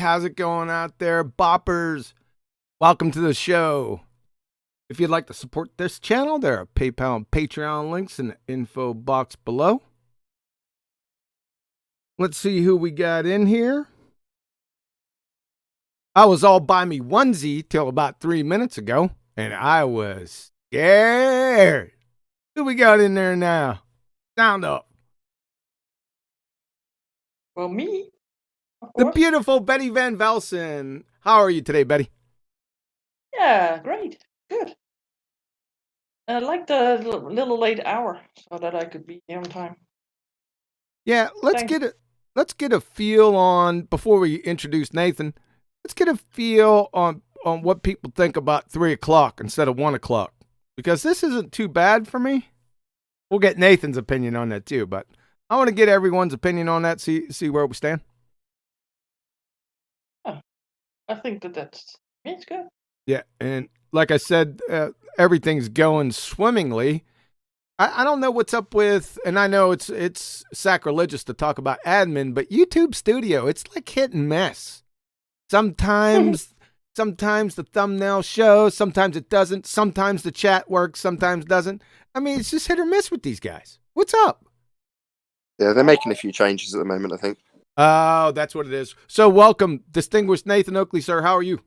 how's it going out there? Boppers, welcome to the show. If you'd like to support this channel, there are PayPal and Patreon links in the info box below. Let's see who we got in here. I was all by me onesie till about 3 minutes ago, and I was scared. Who we got in there now? Sound up. Well, me. The beautiful Betty Van Velsen. How are you today, Betty? Yeah, great. Good. I like the little late hour so that I could be here on time. Yeah, let's get a feel on, before we introduce Nathan, let's get a feel on what people think about 3 o'clock instead of 1 o'clock. Because this isn't too bad for me. We'll get Nathan's opinion on that too, but I want to get everyone's opinion on that, see where we stand. I think that's good. Yeah, and like I said, everything's going swimmingly. I don't know what's up with, and I know it's sacrilegious to talk about admin, but YouTube Studio, it's like hit and miss. Sometimes the thumbnail shows, sometimes it doesn't, sometimes the chat works, sometimes doesn't. I mean, it's just hit or miss with these guys. What's up? Yeah, they're making a few changes at the moment, I think. Oh, that's what it is. So welcome, distinguished Nathan Oakley, sir. How are you?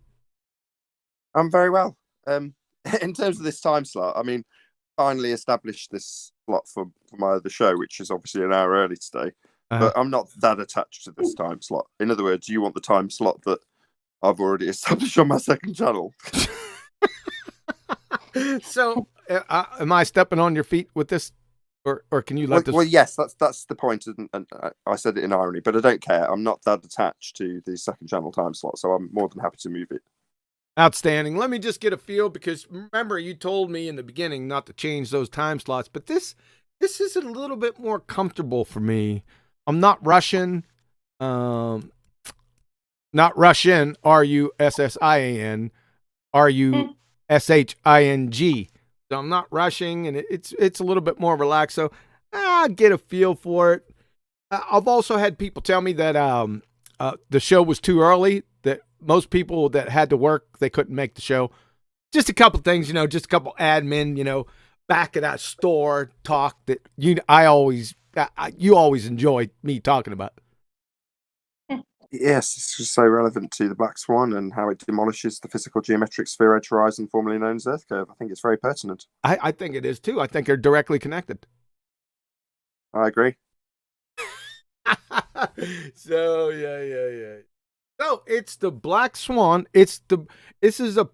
I'm very well. In terms of this time slot, I mean, finally established this slot for my other show, which is obviously an hour early today. But I'm not that attached to this time slot. In other words, you want the time slot that I've already established on my second channel. So, am I stepping on your feet with this? Or can you let this... Well, yes, that's the point, and I said it in irony, but I don't care. I'm not that attached to the second channel time slot, so I'm more than happy to move it. Outstanding. Let me just get a feel, because remember, you told me in the beginning not to change those time slots, but this is a little bit more comfortable for me. I'm not rushing. Not Russian, Russian, Rushing. So I'm not rushing, and it's a little bit more relaxed. So I get a feel for it. I've also had people tell me that the show was too early, that most people that had to work, they couldn't make the show. Just a couple things, just a couple admin, back at that store talk that you always enjoy me talking about. Yes, it's just so relevant to the Black Swan and how it demolishes the physical geometric sphere-edge horizon formerly known as Earth curve. I think it's very pertinent. I think it is too. I think they're directly connected. I agree. So yeah. So it's the Black Swan. This is a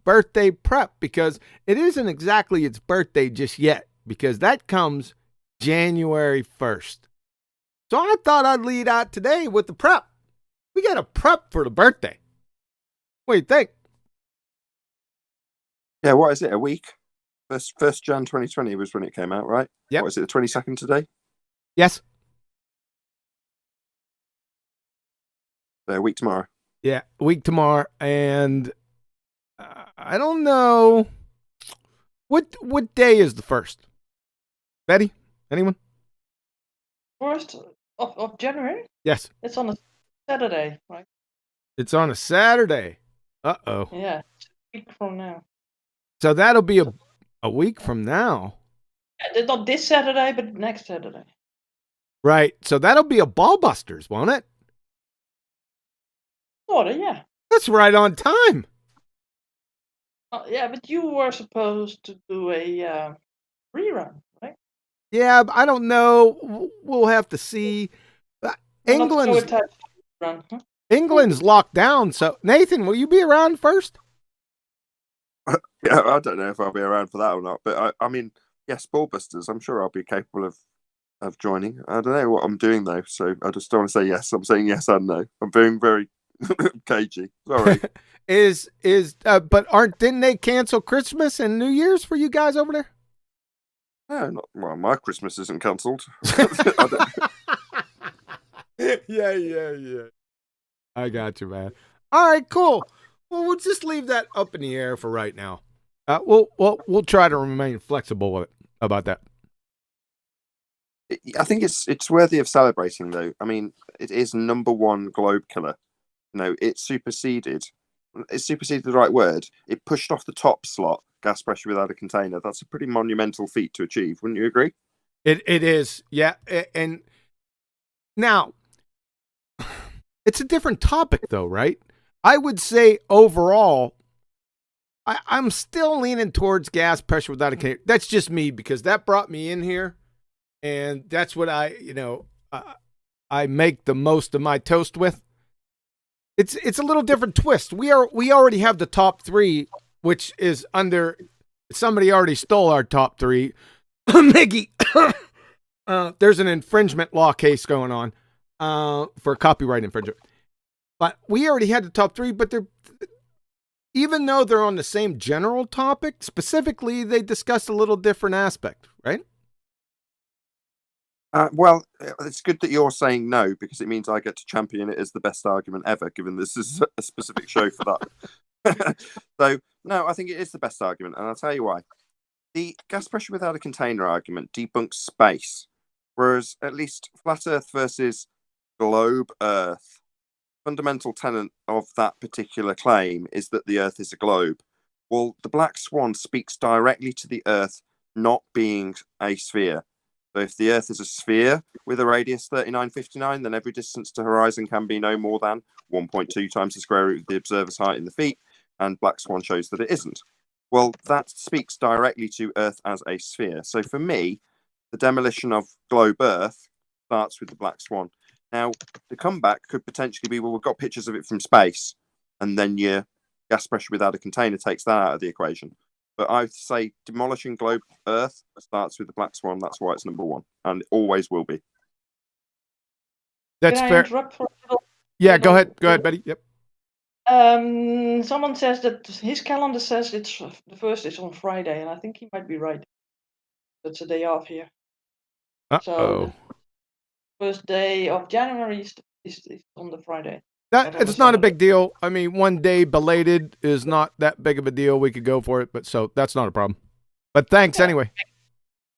birthday prep, because it isn't exactly its birthday just yet, because that comes January 1st. So I thought I'd lead out today with the prep. We got a prep for the birthday. What do you think? Yeah, what is it? A week? First Jan 2020 was when it came out, right? Yeah. What is it? The 22nd today? Yes. A week tomorrow. Yeah, a week tomorrow, and I don't know what day is the first. Betty, anyone? 1st of January? Yes. It's on a Saturday, right? It's on a Saturday. Uh-oh. Yeah, it's a week from now. So that'll be a week from now. Yeah, not this Saturday, but next Saturday. Right. So that'll be a BALLBUSTERS, won't it? Sorta, yeah. That's right on time. Yeah, but you were supposed to do a rerun, right? Yeah, I don't know. We'll have to see. England's locked down. So Nathan, will you be around first? Yeah, I don't know if I'll be around for that or not, but I mean, yes, BALLBUSTERS. I'm sure I'll be capable of joining. I don't know what I'm doing though, so I just don't want to say yes. I'm saying yes and no. I'm being very cagey. Sorry. But didn't they cancel Christmas and New Year's for you guys over there? No, well, my Christmas isn't cancelled. Yeah. I got you, man. All right, cool. Well, we'll just leave that up in the air for right now. We'll try to remain flexible with it, about that. I think it's worthy of celebrating, though. I mean, it is #1 globe killer. it superseded. Is superseded the right word? It pushed off the top slot, gas pressure without a container. That's a pretty monumental feat to achieve. Wouldn't you agree? It is, yeah. And now, it's a different topic, though, right? I would say overall, I'm still leaning towards gas pressure without a container. That's just me because that brought me in here, and that's what I make the most of my toast with. It's a little different twist. We already have the top 3, which is under. Somebody already stole our top 3. Miggy, there's an infringement law case going on for copyright infringement. But we already had the top 3, but even though they're on the same general topic, specifically, they discuss a little different aspect, right? Well, it's good that you're saying no, because it means I get to champion it as the best argument ever, given this is a specific show for that. So, no, I think it is the best argument, and I'll tell you why. The gas pressure without a container argument debunks space, whereas at least flat Earth versus globe Earth, fundamental tenet of that particular claim is that the Earth is a globe. Well, the Black Swan speaks directly to the Earth not being a sphere. So if the Earth is a sphere with a radius 3959, then every distance to horizon can be no more than 1.2 times the square root of the observer's height in the feet, and Black Swan shows that it isn't. Well, that speaks directly to Earth as a sphere. So for me, the demolition of globe Earth starts with the Black Swan. Now, the comeback could potentially be, well, we've got pictures of it from space, and then your gas pressure without a container takes that out of the equation. But I would say demolishing globe Earth starts with the Black Swan. That's why it's number 1, and it always will be. That's Can I fair. interrupt for a little? Yeah, go ahead. Go ahead, Betty. Yep. Someone says that his calendar says it's the first is on Friday, and I think he might be right. That's a day off here. So the first day of January is on the Friday. It's not a big deal. I mean, one day belated is not that big of a deal. We could go for it, but so that's not a problem. But thanks anyway.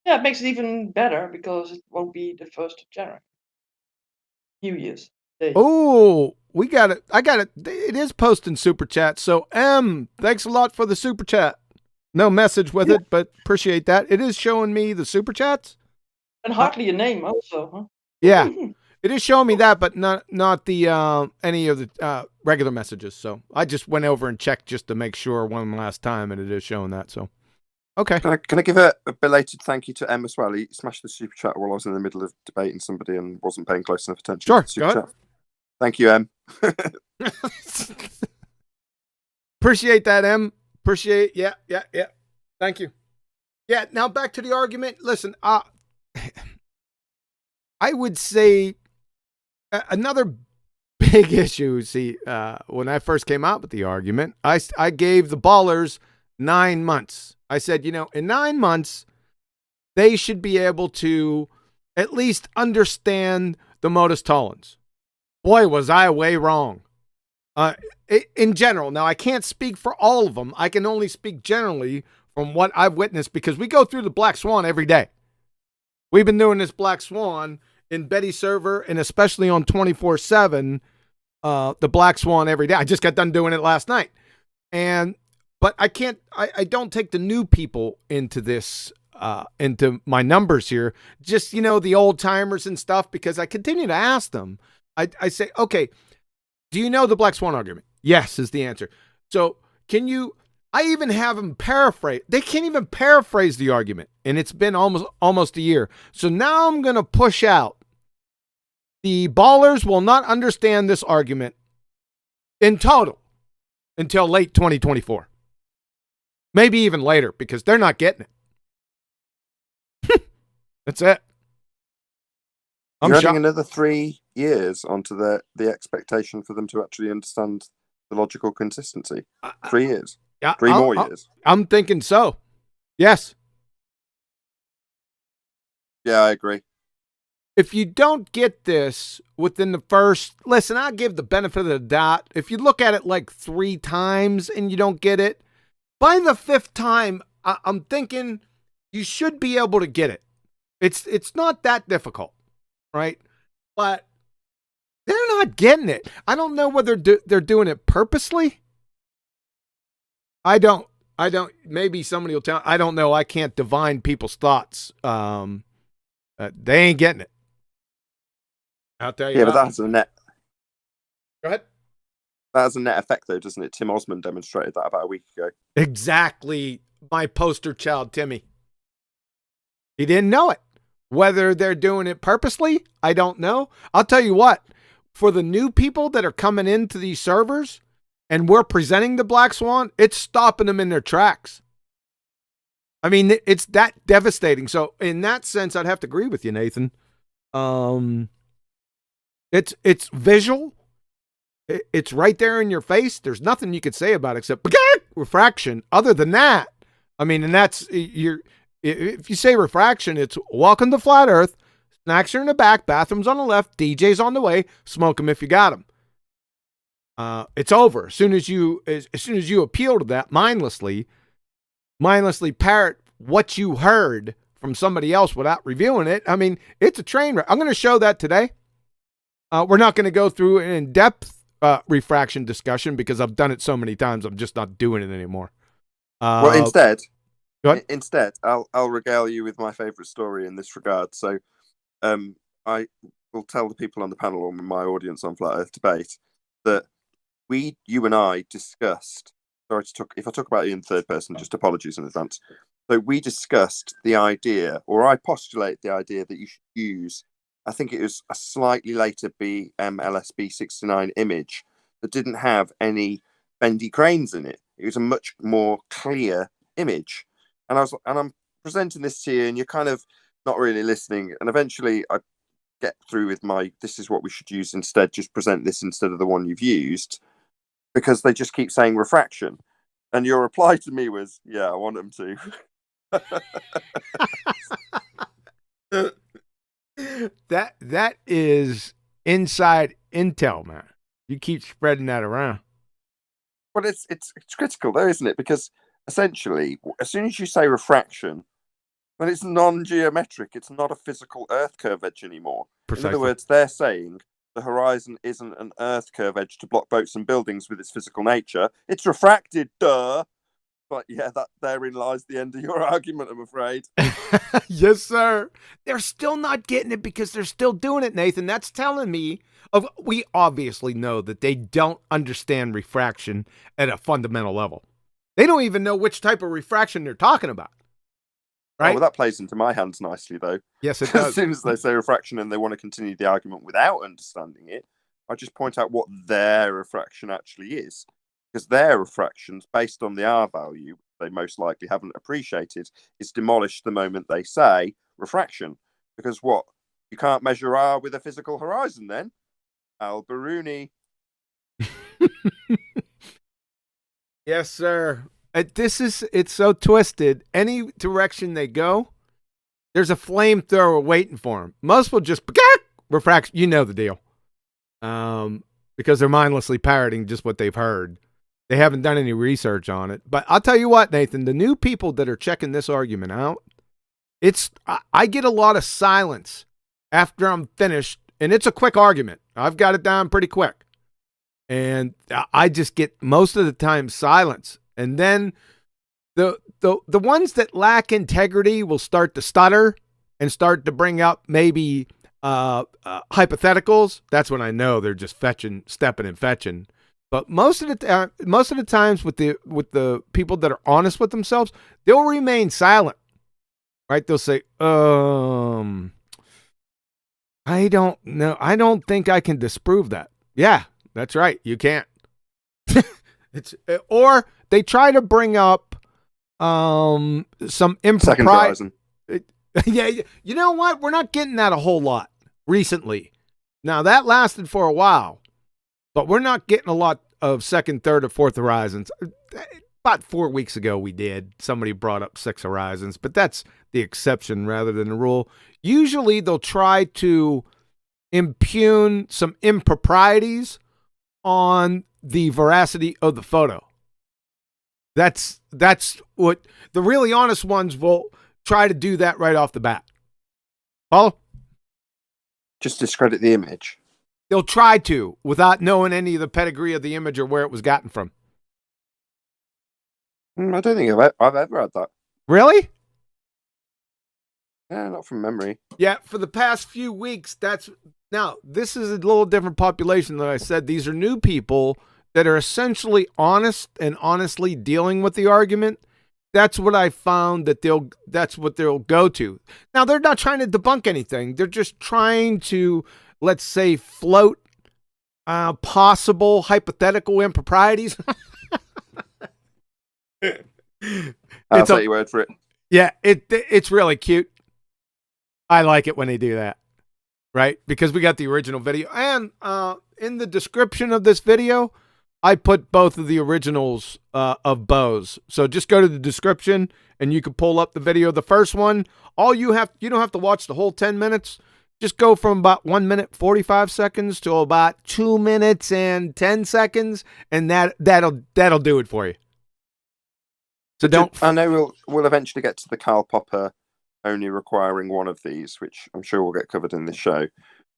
Yeah, it makes it even better because it won't be the 1st of January. New Year's Day. Oh, we got it. I got it. It is posting super chat. So thanks a lot for the super chat. No message with it, but appreciate that. It is showing me the super chats. And hardly a name also, huh? Yeah. It is showing me that, but not the any of the regular messages. So I just went over and checked just to make sure one last time, and it is showing that. So, okay. Can I give a belated thank you to M as well? He smashed the super chat while I was in the middle of debating somebody and wasn't paying close enough attention. Sure, to the super chat. Thank you, M. Appreciate that, M. Appreciate. Yeah. Thank you. Yeah. Now back to the argument. Listen, I would say. Another big issue, see, when I first came out with the argument, I gave the ballers 9 months. I said, in 9 months, they should be able to at least understand the modus tollens. Boy, was I way wrong. In general, now I can't speak for all of them. I can only speak generally from what I've witnessed because we go through the Black Swan every day. We've been doing this Black Swan in Betty's server, and especially on 24/7, the Black Swan every day. I just got done doing it last night. But I don't take the new people into this, into my numbers here. Just, the old timers and stuff, because I continue to ask them. I say, okay, do you know the Black Swan argument? Yes, is the answer. So I even have them paraphrase. They can't even paraphrase the argument, and it's been almost a year. So now I'm going to push out. The ballers will not understand this argument in total until late 2024. Maybe even later, because they're not getting it. That's it. You're adding another 3 years onto the expectation for them to actually understand the logical consistency. 3 years. Yeah, 3 more years. I'm thinking so. Yes. Yeah, I agree. If you don't get this within the first, listen, I'll give the benefit of the doubt. If you look at it like 3 times and you don't get it, by the 5th time, I'm thinking you should be able to get it. It's not that difficult, right? But they're not getting it. I don't know whether they're doing it purposely. I don't. Maybe somebody will tell. I don't know. I can't divine people's thoughts. They ain't getting it. I'll tell you. Yeah, but that's a net. Go ahead. That has a net effect, though, doesn't it? Tim Osmond demonstrated that about a week ago. Exactly. My poster child, Timmy. He didn't know it. Whether they're doing it purposely, I don't know. I'll tell you what. For the new people that are coming into these servers, and we're presenting the Black Swan, it's stopping them in their tracks. I mean, it's that devastating. So in that sense, I'd have to agree with you, Nathan. It's visual. It's right there in your face. There's nothing you could say about it except refraction. Other than that, I mean, and that's if you say refraction, it's welcome to flat Earth. Snacks are in the back, bathrooms on the left, DJs on the way. Smoke them if you got them. It's over as soon as you appeal to that mindlessly parrot what you heard from somebody else without reviewing it. I mean, it's a train wreck. I'm going to show that today. We're not going to go through an in-depth refraction discussion because I've done it so many times. I'm just not doing it anymore. Well, instead, I'll regale you with my favorite story in this regard. So, I will tell the people on the panel or my audience on Flat Earth Debate that you and I discussed. Sorry if I talk about you in third person, just apologies in advance. So we discussed the idea, or I postulate the idea that you should use. I think it was a slightly later LSB 69 image that didn't have any bendy cranes in it. It was a much more clear image, and I'm presenting this to you, and you're kind of not really listening. And eventually, I get through with this is what we should use instead. Just present this instead of the one you've used, because they just keep saying refraction. And your reply to me was, "Yeah, I want them to." That is inside intel, man. You keep spreading that around. Well, it's critical though, isn't it? Because essentially, as soon as you say refraction, when it's non-geometric, it's not a physical Earth curve edge anymore. Precisely. In other words, they're saying the horizon isn't an Earth curve edge to block boats and buildings with its physical nature. It's refracted, duh. But yeah, therein lies the end of your argument, I'm afraid. Yes, sir. They're still not getting it because they're still doing it, Nathan. That's telling me we obviously know that they don't understand refraction at a fundamental level. They don't even know which type of refraction they're talking about. Right? Oh, well, that plays into my hands nicely, though. Yes, it does. As soon as they say refraction and they want to continue the argument without understanding it, I just point out what their refraction actually is. Because their refractions, based on the R value, they most likely haven't appreciated, is demolished the moment they say refraction. Because what? You can't measure R with a physical horizon then? Al-Biruni. Yes, sir. It's so twisted. Any direction they go, there's a flamethrower waiting for them. Most will just refraction. You know the deal. Because they're mindlessly parroting just what they've heard. They haven't done any research on it. But I'll tell you what, Nathan, the new people that are checking this argument out, I get a lot of silence after I'm finished, and it's a quick argument. I've got it down pretty quick. And I just get most of the time silence. And then the ones that lack integrity will start to stutter and start to bring up maybe hypotheticals. That's when I know they're just stepping and fetching. But most of the times with the people that are honest with themselves, they'll remain silent. Right? They'll say, I don't know. I don't think I can disprove that. Yeah, that's right. You can't. Or they try to bring up some impropriety. Yeah, you know what? We're not getting that a whole lot recently. Now that lasted for a while, but we're not getting a lot of second, third, or fourth horizons. About 4 weeks ago, we did. Somebody brought up 6 horizons, but that's the exception rather than the rule. Usually, they'll try to impugn some improprieties on the veracity of the photo. That's what the really honest ones will try to do that right off the bat. Follow? Just discredit the image. They'll try to without knowing any of the pedigree of the image or where it was gotten from. I don't think I've ever had that. Really? Yeah, not from memory. Yeah, for the past few weeks, now, this is a little different population than I said. These are new people that are essentially honest and honestly dealing with the argument. That's what I found that's what they'll go to. Now, they're not trying to debunk anything. They're just trying to, let's say, float possible hypothetical improprieties. I'll take your word for it. Yeah, it's really cute. I like it when they do that, right? Because we got the original video. And in the description of this video, I put both of the originals of Bose. So just go to the description and you can pull up the video. The first one, you don't have to watch the whole 10 minutes. Just go from about 1 minute 45 seconds to about 2 minutes and 10 seconds, and that'll do it for you. So I know we'll eventually get to the Karl Popper only requiring one of these, which I'm sure will get covered in this show.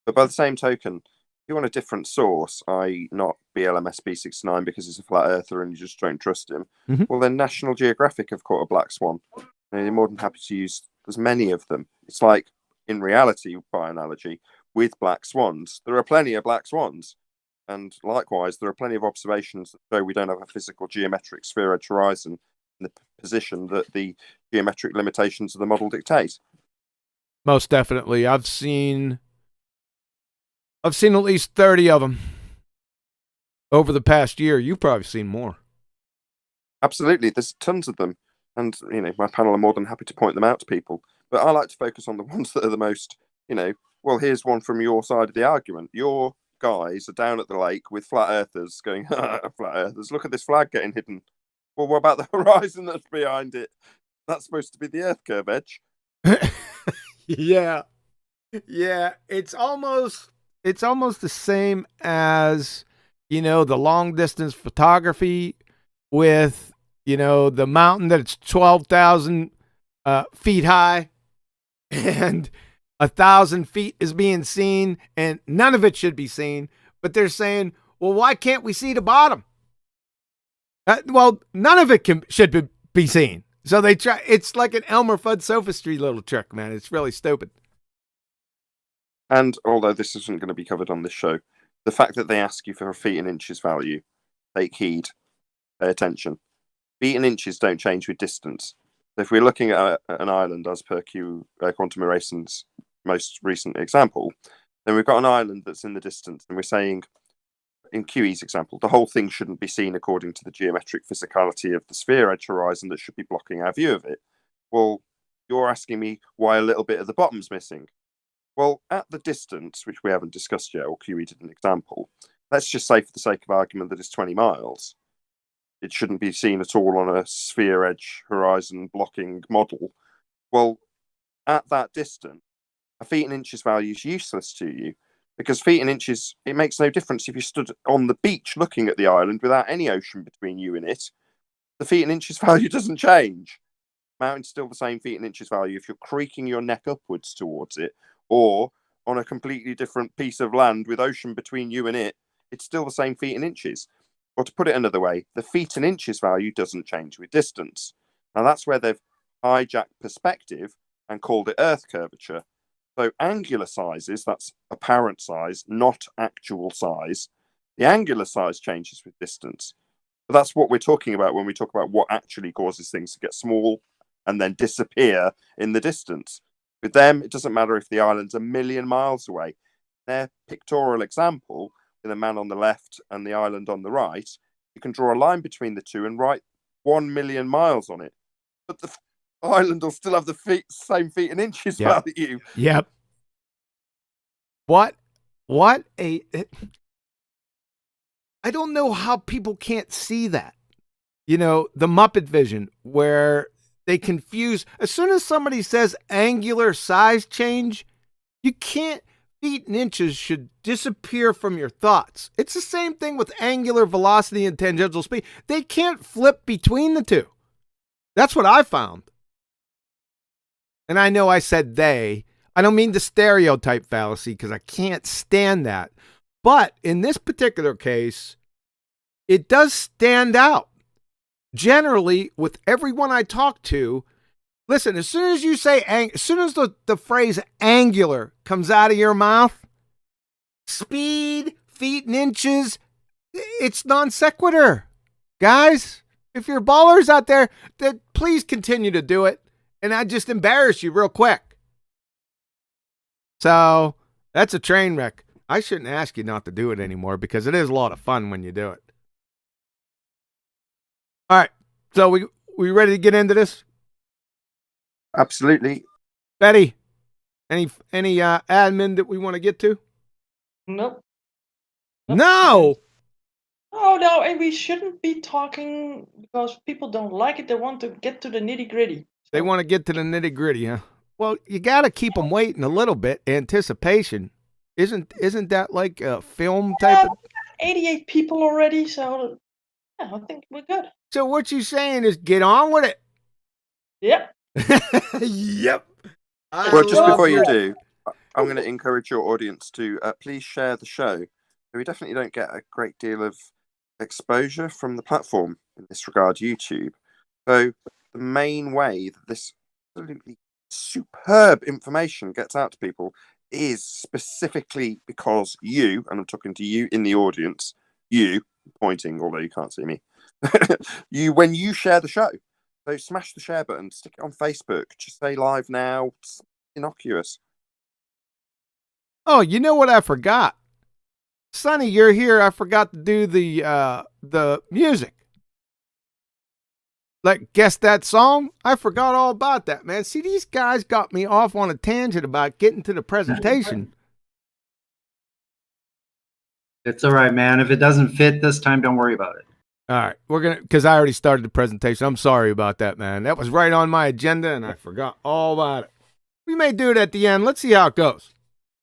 But by the same token, if you want a different source, i.e. not BLMS B69 because he's a flat earther and you just don't trust him, well then National Geographic have caught a Black Swan. And they're more than happy to use, there's many of them. It's like, in reality, by analogy, with black swans, there are plenty of black swans. And likewise, there are plenty of observations that show we don't have a physical geometric sphere edge horizon in the position that the geometric limitations of the model dictate. Most definitely. I've seen at least 30 of them over the past year. You've probably seen more. Absolutely. There's tons of them. And, my panel are more than happy to point them out to people. But I like to focus on the ones that are the most, well, here's one from your side of the argument. Your guys are down at the lake with flat earthers going, flat earthers, look at this flag getting hidden. Well, what about the horizon that's behind it? That's supposed to be the Earth curve edge. Yeah. It's almost the same as, the long distance photography with, the mountain that's 12,000 feet high and 1,000 feet is being seen and none of it should be seen. But they're saying, well, why can't we see the bottom? Well, none of it should be seen. So they try. It's like an Elmer Fudd sophistry little trick, man. It's really stupid. And although this isn't going to be covered on this show, the fact that they ask you for a feet and inches value, take heed, pay attention. Feet and inches don't change with distance. So if we're looking at an island, as per Quantum Erasin's most recent example, then we've got an island that's in the distance, and we're saying, in QE's example, the whole thing shouldn't be seen according to the geometric physicality of the sphere edge horizon that should be blocking our view of it. Well, you're asking me why a little bit of the bottom's missing. Well, at the distance, which we haven't discussed yet, or QE did an example, let's just say for the sake of argument that it's 20 miles. It shouldn't be seen at all on a sphere edge horizon blocking model. Well, at that distance, a feet and inches value is useless to you. Because feet and inches, it makes no difference if you stood on the beach looking at the island without any ocean between you and it. The feet and inches value doesn't change. Mountain's still the same feet and inches value if you're creaking your neck upwards towards it, or on a completely different piece of land with ocean between you and it, it's still the same feet and inches. Or to put it another way, the feet and inches value doesn't change with distance. Now that's where they've hijacked perspective and called it Earth curvature. So angular sizes, that's apparent size, not actual size. The angular size changes with distance. But that's what we're talking about when we talk about what actually causes things to get small and then disappear in the distance. With them, it doesn't matter if the island's 1 million miles away. Their pictorial example, with a man on the left and the island on the right, you can draw a line between the two and write 1 million miles on it. But the island will still have the same feet and inches value. Yep. What I don't know how people can't see that. The Muppet vision where they confuse. As soon as somebody says angular size change, you can't. Feet and inches should disappear from your thoughts. It's the same thing with angular velocity and tangential speed. They can't flip between the two. That's what I found. And I know I said they. I don't mean the stereotype fallacy because I can't stand that. But in this particular case, it does stand out. Generally, with everyone I talk to, listen, as soon as you say, as soon as the phrase angular comes out of your mouth, speed, feet and inches, it's non sequitur. Guys, if you're ballers out there, then please continue to do it. And I just embarrass you real quick. So that's a train wreck. I shouldn't ask you not to do it anymore because it is a lot of fun when you do it. All right. So we ready to get into this? Absolutely. Betty, any admin that we want to get to? Nope. No. Oh no, and we shouldn't be talking because people don't like it. They want to get to the nitty gritty. They want to get to the nitty gritty, huh? Well, you got to keep them waiting a little bit. Anticipation, isn't that like a film type? Of... 88 people already, so yeah, I think we're good. So what you saying is get on with it. Yep. Yep. Well, just before you do, I'm going to encourage your audience to please share the show. We definitely don't get a great deal of exposure from the platform in this regard, YouTube. So the main way that this absolutely superb information gets out to people is specifically because you, and I'm talking to you in the audience, you, pointing, although you can't see me, when you share the show. So smash the share button, stick it on Facebook, just say live now. It's innocuous. Oh, you know what I forgot? Sonny, you're here. I forgot to do the music. Like, guess that song? I forgot all about that, man. See, these guys got me off on a tangent about getting to the presentation. It's all right, man. If it doesn't fit this time, don't worry about it. All right, we're going to, because I already started the presentation. I'm sorry about that, man. That was right on my agenda, and I forgot all about it. We may do it at the end. Let's see how it goes.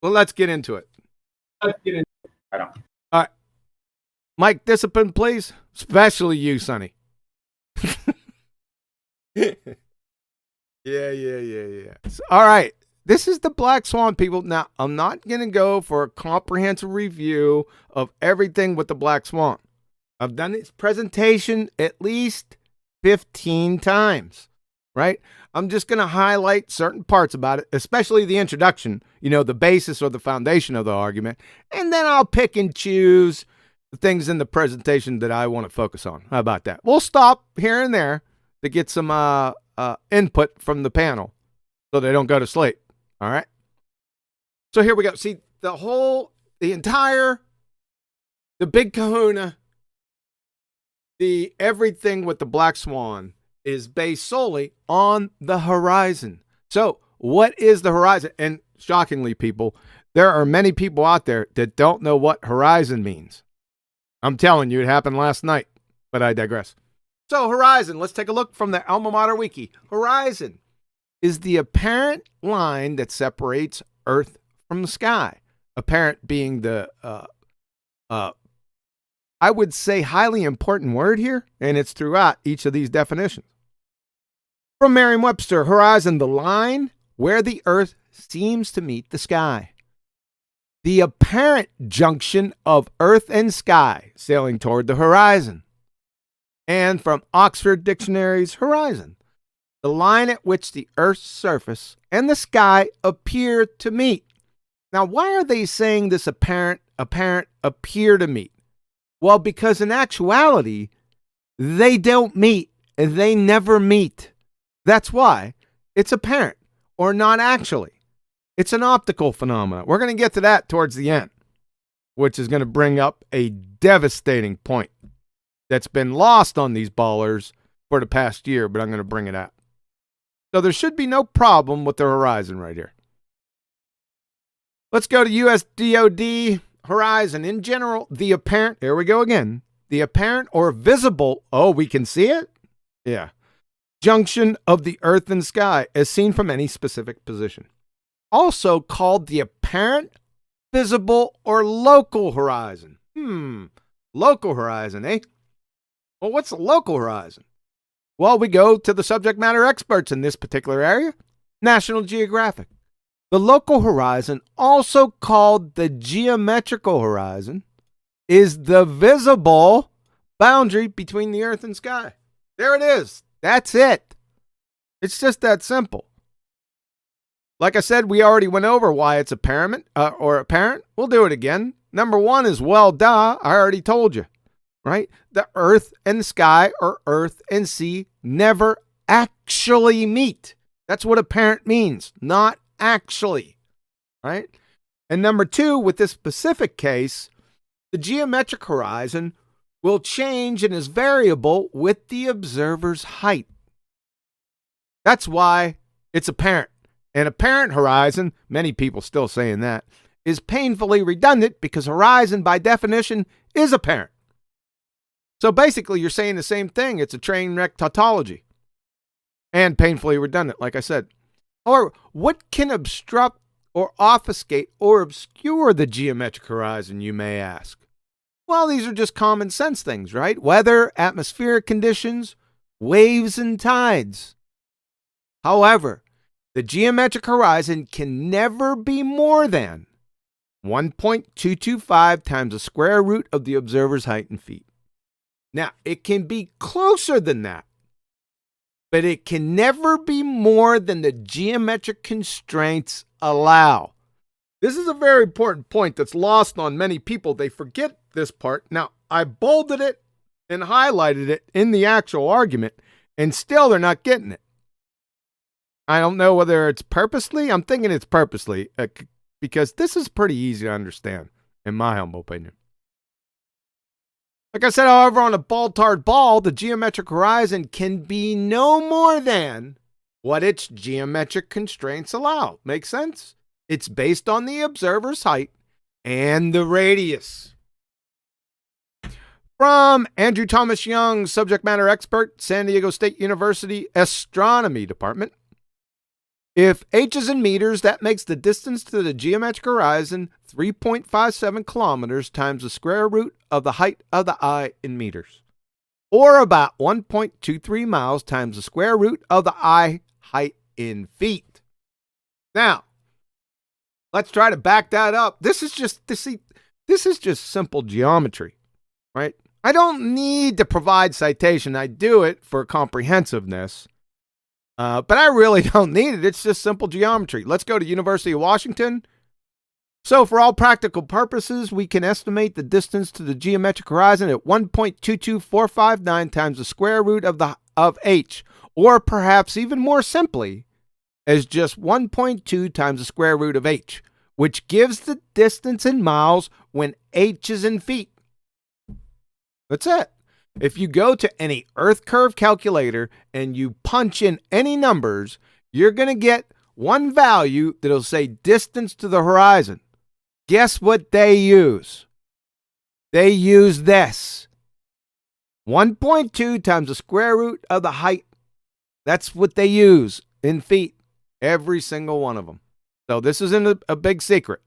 Well, let's get into it. Let's get into it. I don't. All right. Mike, discipline, please. Especially you, Sonny. Yeah. All right. This is the Black Swan, people. Now, I'm not going to go for a comprehensive review of everything with the Black Swan. I've done this presentation at least 15 times, right? I'm just going to highlight certain parts about it, especially the introduction, the basis or the foundation of the argument, and then I'll pick and choose the things in the presentation that I want to focus on. How about that? We'll stop here and there to get some input from the panel so they don't go to sleep, all right? So here we go. See, the big kahuna, everything with the Black Swan is based solely on the horizon. So what is the horizon? And shockingly, people, there are many people out there that don't know what horizon means. I'm telling you, it happened last night, but I digress. So horizon, let's take a look from the Alma Mater Wiki. Horizon is the apparent line that separates Earth from the sky. Apparent being the I would say highly important word here, and it's throughout each of these definitions. From Merriam-Webster, horizon, the line where the Earth seems to meet the sky. The apparent junction of Earth and sky sailing toward the horizon. And from Oxford Dictionary's horizon, the line at which the Earth's surface and the sky appear to meet. Now, why are they saying this apparent appear to meet? Well, because in actuality, they don't meet, and they never meet. That's why it's apparent, or not actually. It's an optical phenomenon. We're going to get to that towards the end, which is going to bring up a devastating point that's been lost on these ballers for the past year, but I'm going to bring it out. So there should be no problem with the horizon right here. Let's go to US DOD. Horizon in general, the apparent, here we go again, the apparent or visible, we can see it? Yeah. Junction of the Earth and sky as seen from any specific position. Also called the apparent, visible, or local horizon. Local horizon, eh? Well, what's the local horizon? Well, we go to the subject matter experts in this particular area, National Geographic. The local horizon, also called the geometrical horizon, is the visible boundary between the earth and sky. There it is. That's it. It's just that simple. Like I said, we already went over why it's apparent. We'll do it again. Number one is, well, duh, I already told you, right? The earth and the sky, or earth and sea, never actually meet. That's what apparent means, not actually, right? And number two, with this specific case, the geometric horizon will change and is variable with the observer's height. That's why it's apparent. An apparent horizon, many people still saying that, is painfully redundant because horizon, by definition, is apparent. So basically, you're saying the same thing. It's a train wreck tautology. And painfully redundant, like I said. However, what can obstruct or obfuscate or obscure the geometric horizon, you may ask? Well, these are just common sense things, right? Weather, atmospheric conditions, waves, and tides. However, the geometric horizon can never be more than 1.225 times the square root of the observer's height in feet. Now, it can be closer than that, but it can never be more than the geometric constraints allow. This is a very important point that's lost on many people. They forget this part. Now, I bolded it and highlighted it in the actual argument, and still they're not getting it. I don't know whether it's purposely. I'm thinking it's purposely because this is pretty easy to understand, in my humble opinion. Like I said, however, on a ball-tard ball, the geometric horizon can be no more than what its geometric constraints allow. Make sense? It's based on the observer's height and the radius. From Andrew Thomas Young, subject matter expert, San Diego State University Astronomy Department. If h is in meters, that makes the distance to the geometric horizon 3.57 kilometers times the square root of the height of the eye in meters, or about 1.23 miles times the square root of the eye height in feet. Now, let's try to back that up. This is just simple geometry, right? I don't need to provide citation. I do it for comprehensiveness. But I really don't need it. It's just simple geometry. Let's go to University of Washington. So for all practical purposes, we can estimate the distance to the geometric horizon at 1.22459 times the square root of h, or perhaps even more simply, as just 1.2 times the square root of h, which gives the distance in miles when h is in feet. That's it. If you go to any Earth curve calculator and you punch in any numbers, you're going to get one value that'll say distance to the horizon. Guess what they use? They use this. 1.2 times the square root of the height. That's what they use in feet. Every single one of them. So this isn't a big secret.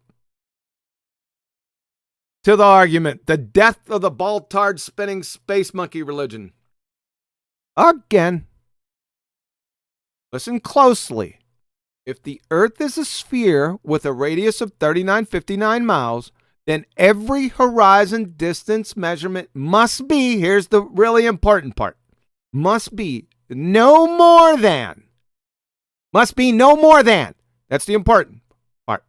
To the argument, the death of the ball-tard spinning space monkey religion. Again, listen closely. If the Earth is a sphere with a radius of 3959 miles, then every horizon distance measurement must be, here's the really important part, must be no more than, that's the important part,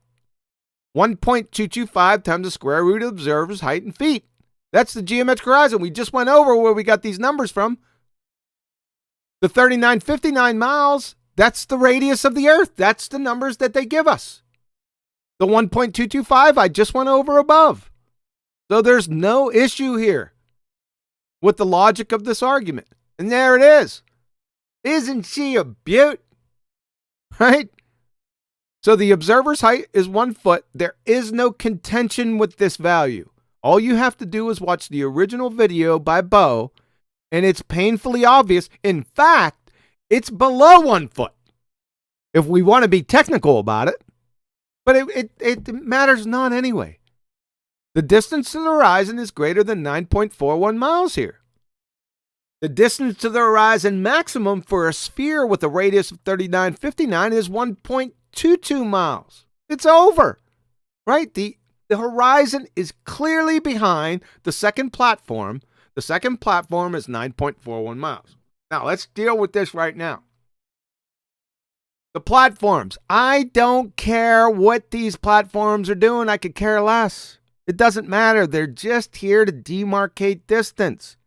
1.225 times the square root of the observer's height in feet. That's the geometric horizon. We just went over where we got these numbers from. The 3959 miles, that's the radius of the Earth. That's the numbers that they give us. The 1.225 I just went over above. So there's no issue here with the logic of this argument. And there it is. Isn't she a beaut? Right? So the observer's height is 1 foot. There is no contention with this value. All you have to do is watch the original video by Bo, and it's painfully obvious. In fact, it's below 1 foot, if we want to be technical about it. But it matters not anyway. The distance to the horizon is greater than 9.41 miles here. The distance to the horizon maximum for a sphere with a radius of 3959 is 1.22 miles. It's over, right? The horizon is clearly behind the second platform. The second platform is 9.41 miles. Now, let's deal with this right now. The platforms. I don't care what these platforms are doing. I could care less. It doesn't matter. They're just here to demarcate distance.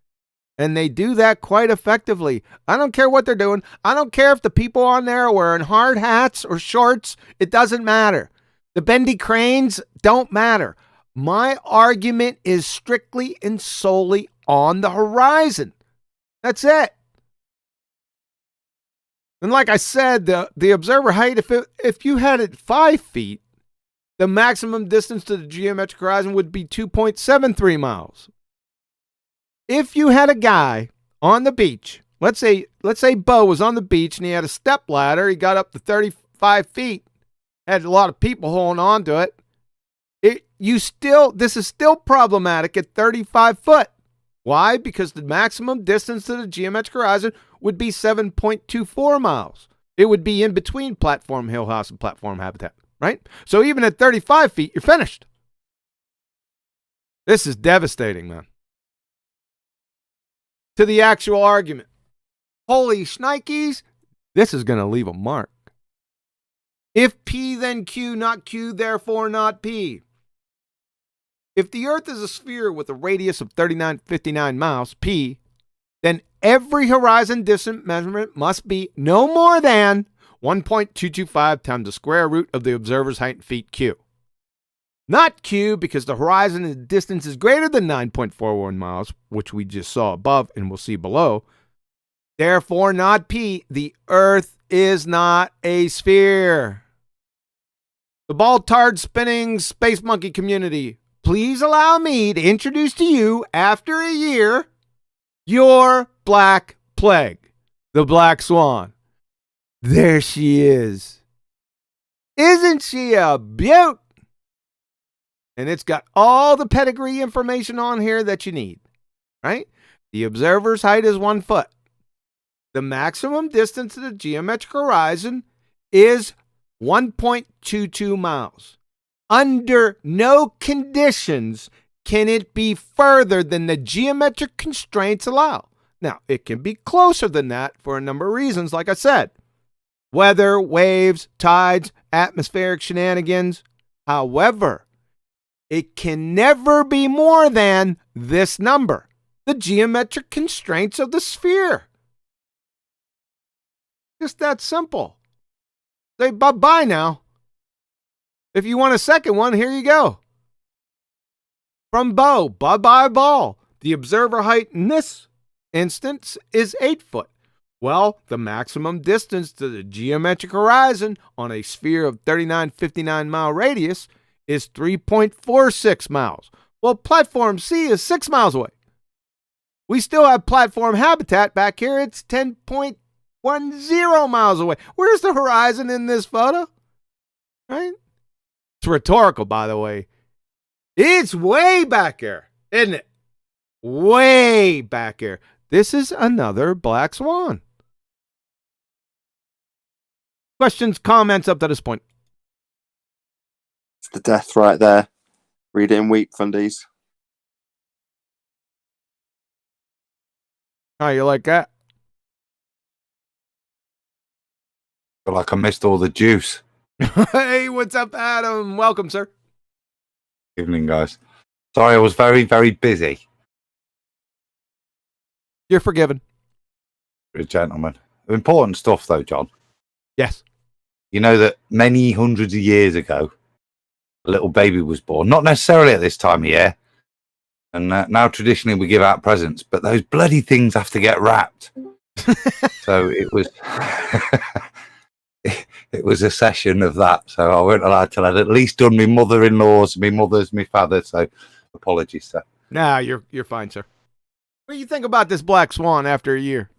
And they do that quite effectively. I don't care what they're doing. I don't care if the people on there are wearing hard hats or shorts. It doesn't matter. The bendy cranes don't matter. My argument is strictly and solely on the horizon. That's it. And like I said, the observer height, if you had it 5 feet, the maximum distance to the geometric horizon would be 2.73 miles. If you had a guy on the beach, let's say Bo was on the beach and he had a step ladder, he got up to 35 feet, had a lot of people holding on to it. This is still problematic at 35 foot. Why? Because the maximum distance to the geometric horizon would be 7.24 miles. It would be in between platform hill house and platform habitat, right? So even at 35 feet, you're finished. This is devastating, man. To the actual argument. Holy shnikes, this is going to leave a mark. If P, then Q, not Q, therefore not P. If the Earth is a sphere with a radius of 3959 miles, P, then every horizon distance measurement must be no more than 1.225 times the square root of the observer's height in feet, Q. Not Q, because the horizon distance is greater than 9.41 miles, which we just saw above and we'll see below. Therefore, not P. The Earth is not a sphere. The ball-tard spinning space monkey community, please allow me to introduce to you, after a year, your Black Plague, the Black Swan. There she is. Isn't she a beaut? And it's got all the pedigree information on here that you need, right? The observer's height is 1 foot. The maximum distance to the geometric horizon is 1.22 miles. Under no conditions can it be further than the geometric constraints allow. Now, it can be closer than that for a number of reasons, like I said. Weather, waves, tides, atmospheric shenanigans. However, it can never be more than this number, the geometric constraints of the sphere. Just that simple. Say bye-bye now. If you want a second one, here you go. From Bo, bye-bye ball. The observer height in this instance is 8 foot. Well, the maximum distance to the geometric horizon on a sphere of 3959 mile radius is 3.46 miles. Well, platform C is 6 miles away. We still have platform habitat back here. It's 10.10 miles away. Where's the horizon in this photo? Right? It's rhetorical, by the way. It's way back there, isn't it? Way back there. This is another Black Swan. Questions, comments up to this point? It's the death right there. Read it in weep, fundies. How you like that? Feel like I missed all the juice. Hey, what's up, Adam? Welcome, sir. Evening, guys. Sorry, I was very, very busy. You're forgiven. You're a gentleman. Important stuff, though, John. Yes. You know that many hundreds of years ago, a little baby was born. Not necessarily at this time of year. And now traditionally we give out presents, but those bloody things have to get wrapped. So it was... It was a session of that, so I weren't allowed till I'd at least done my mother-in-law's, my mother's, my father. So, apologies, sir. Nah, you're fine, sir. What do you think about this Black Swan after a year?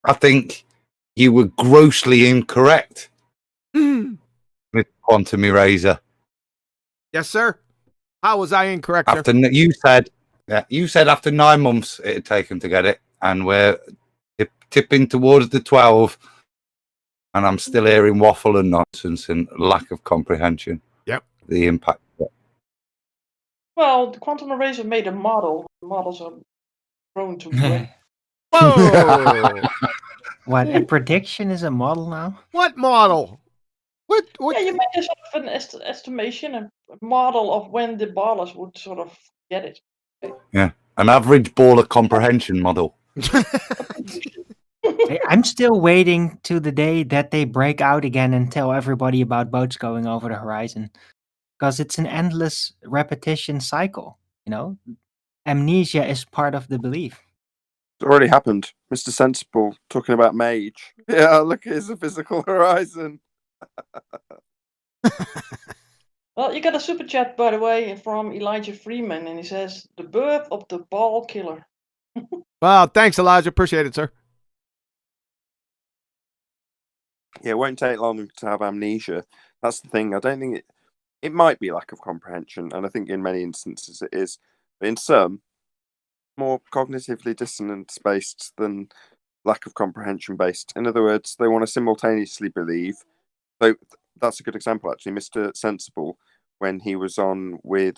I think you were grossly incorrect with quantum eraser. Yes, sir. How was I incorrect, After sir? you said after 9 months it had taken to get it, and we're tipping towards the 12. and I'm still hearing waffle and nonsense and lack of comprehension. Yep. The impact. Well, the quantum eraser made a model. Models are prone to break. Whoa! What, a prediction is a model now? What model? What? Yeah, you make a sort of an estimation, a model of when the ballers would sort of get it. Yeah, an average baller comprehension model. I'm still waiting to the day that they break out again and tell everybody about boats going over the horizon. Because it's an endless repetition cycle, you know? Amnesia is part of the belief. It's already happened. Mr. Sensible talking about mage. Yeah, look, here's a physical horizon. Well, you got a super chat, by the way, from Elijah Freeman, and he says, "The birth of the ball killer." Wow, thanks, Elijah. Appreciate it, sir. Yeah, it won't take long to have amnesia. That's the thing. I don't think it might be lack of comprehension, and I think in many instances it is. But in some, more cognitively dissonance based than lack of comprehension based. In other words, they want to simultaneously believe. So that's a good example, actually. Mr. Sensible, when he was on with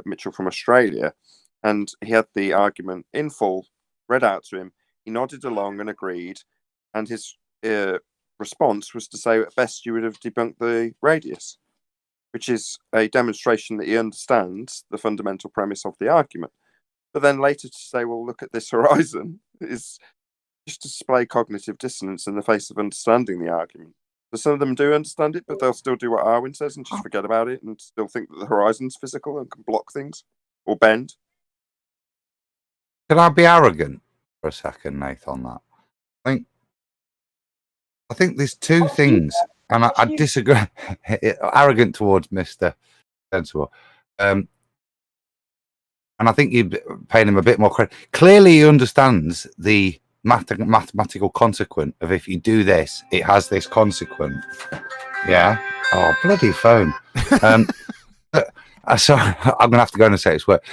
Mitchell from Australia, and he had the argument in full read out to him. He nodded along and agreed, and his response was to say, at best, you would have debunked the radius, which is a demonstration that he understands the fundamental premise of the argument. But then later to say, well, look at this horizon, is just to display cognitive dissonance in the face of understanding the argument. So some of them do understand it, but they'll still do what Arwin says and just forget about it and still think that the horizon's physical and can block things or bend. Can I be arrogant for a second, Nath, on that? I think there's two things, and I disagree. Arrogant towards Mr. Sensible. And I think you're paying him a bit more credit. Clearly, he understands the mathematical consequence of if you do this, it has this consequence. Yeah. Oh, bloody phone. Sorry, I'm going to have to go and say it's work.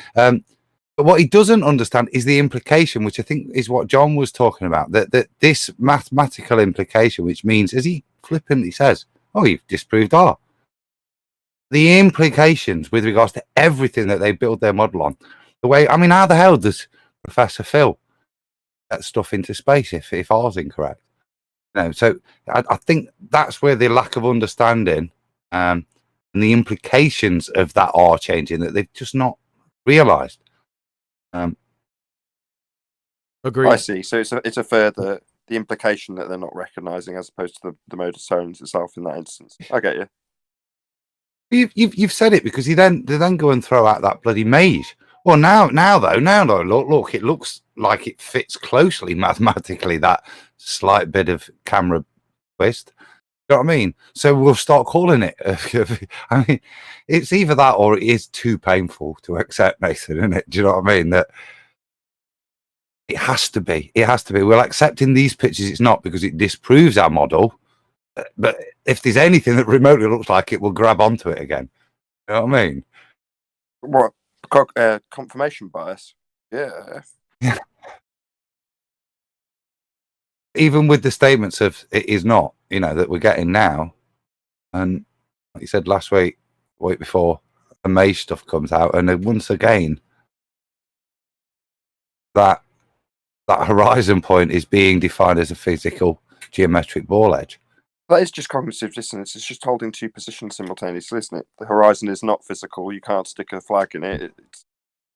But what he doesn't understand is the implication, which I think is what John was talking about, that this mathematical implication, which means, as he flippantly says, oh, you've disproved R. The implications with regards to everything that they build their model on, the way, I mean, how the hell does Professor Phil get stuff into space if R's incorrect? You know, so I think that's where the lack of understanding and the implications of that are changing, that they've just not realised. Agreed. I see. So it's a further the implication that they're not recognising as opposed to the mode of tones itself in that instance. I get you. You've said it because they then go and throw out that bloody maze. Well, now though, look, it looks like it fits closely mathematically, that slight bit of camera twist. You know what I mean? So we'll start calling it. I mean, it's either that or it is too painful to accept, Nathan, isn't it? Do you know what I mean? That it has to be. It has to be. We're accepting these pictures. It's not because it disproves our model. But if there's anything that remotely looks like it, we'll grab onto it again. You know what I mean? What? Confirmation bias? Yeah. Even with the statements of it is not, that we're getting now. And like you said last week, week before, the maze stuff comes out. And then once again, that horizon point is being defined as a physical geometric ball edge. That is just cognitive dissonance. It's just holding two positions simultaneously, isn't it? The horizon is not physical. You can't stick a flag in it. It's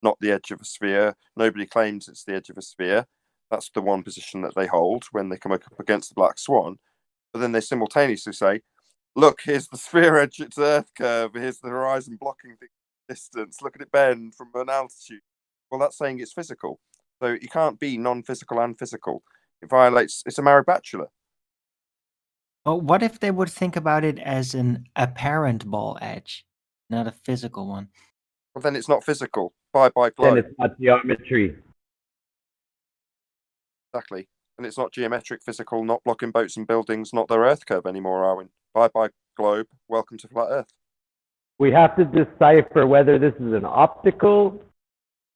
not the edge of a sphere. Nobody claims it's the edge of a sphere. That's the one position that they hold when they come up against the Black Swan. But then they simultaneously say, look, here's the sphere edge, its Earth curve. Here's the horizon blocking the distance. Look at it bend from an altitude. Well, that's saying it's physical. So you can't be non-physical and physical. It violates, it's a married bachelor. Well, what if they would think about it as an apparent ball edge, not a physical one? Well, then it's not physical. Bye-bye globe. Then it's not geometry. Exactly. And it's not geometric, physical, not blocking boats and buildings, not their Earth curve anymore, Arwin. Bye-bye globe. Welcome to flat Earth. We have to decipher whether this is an optical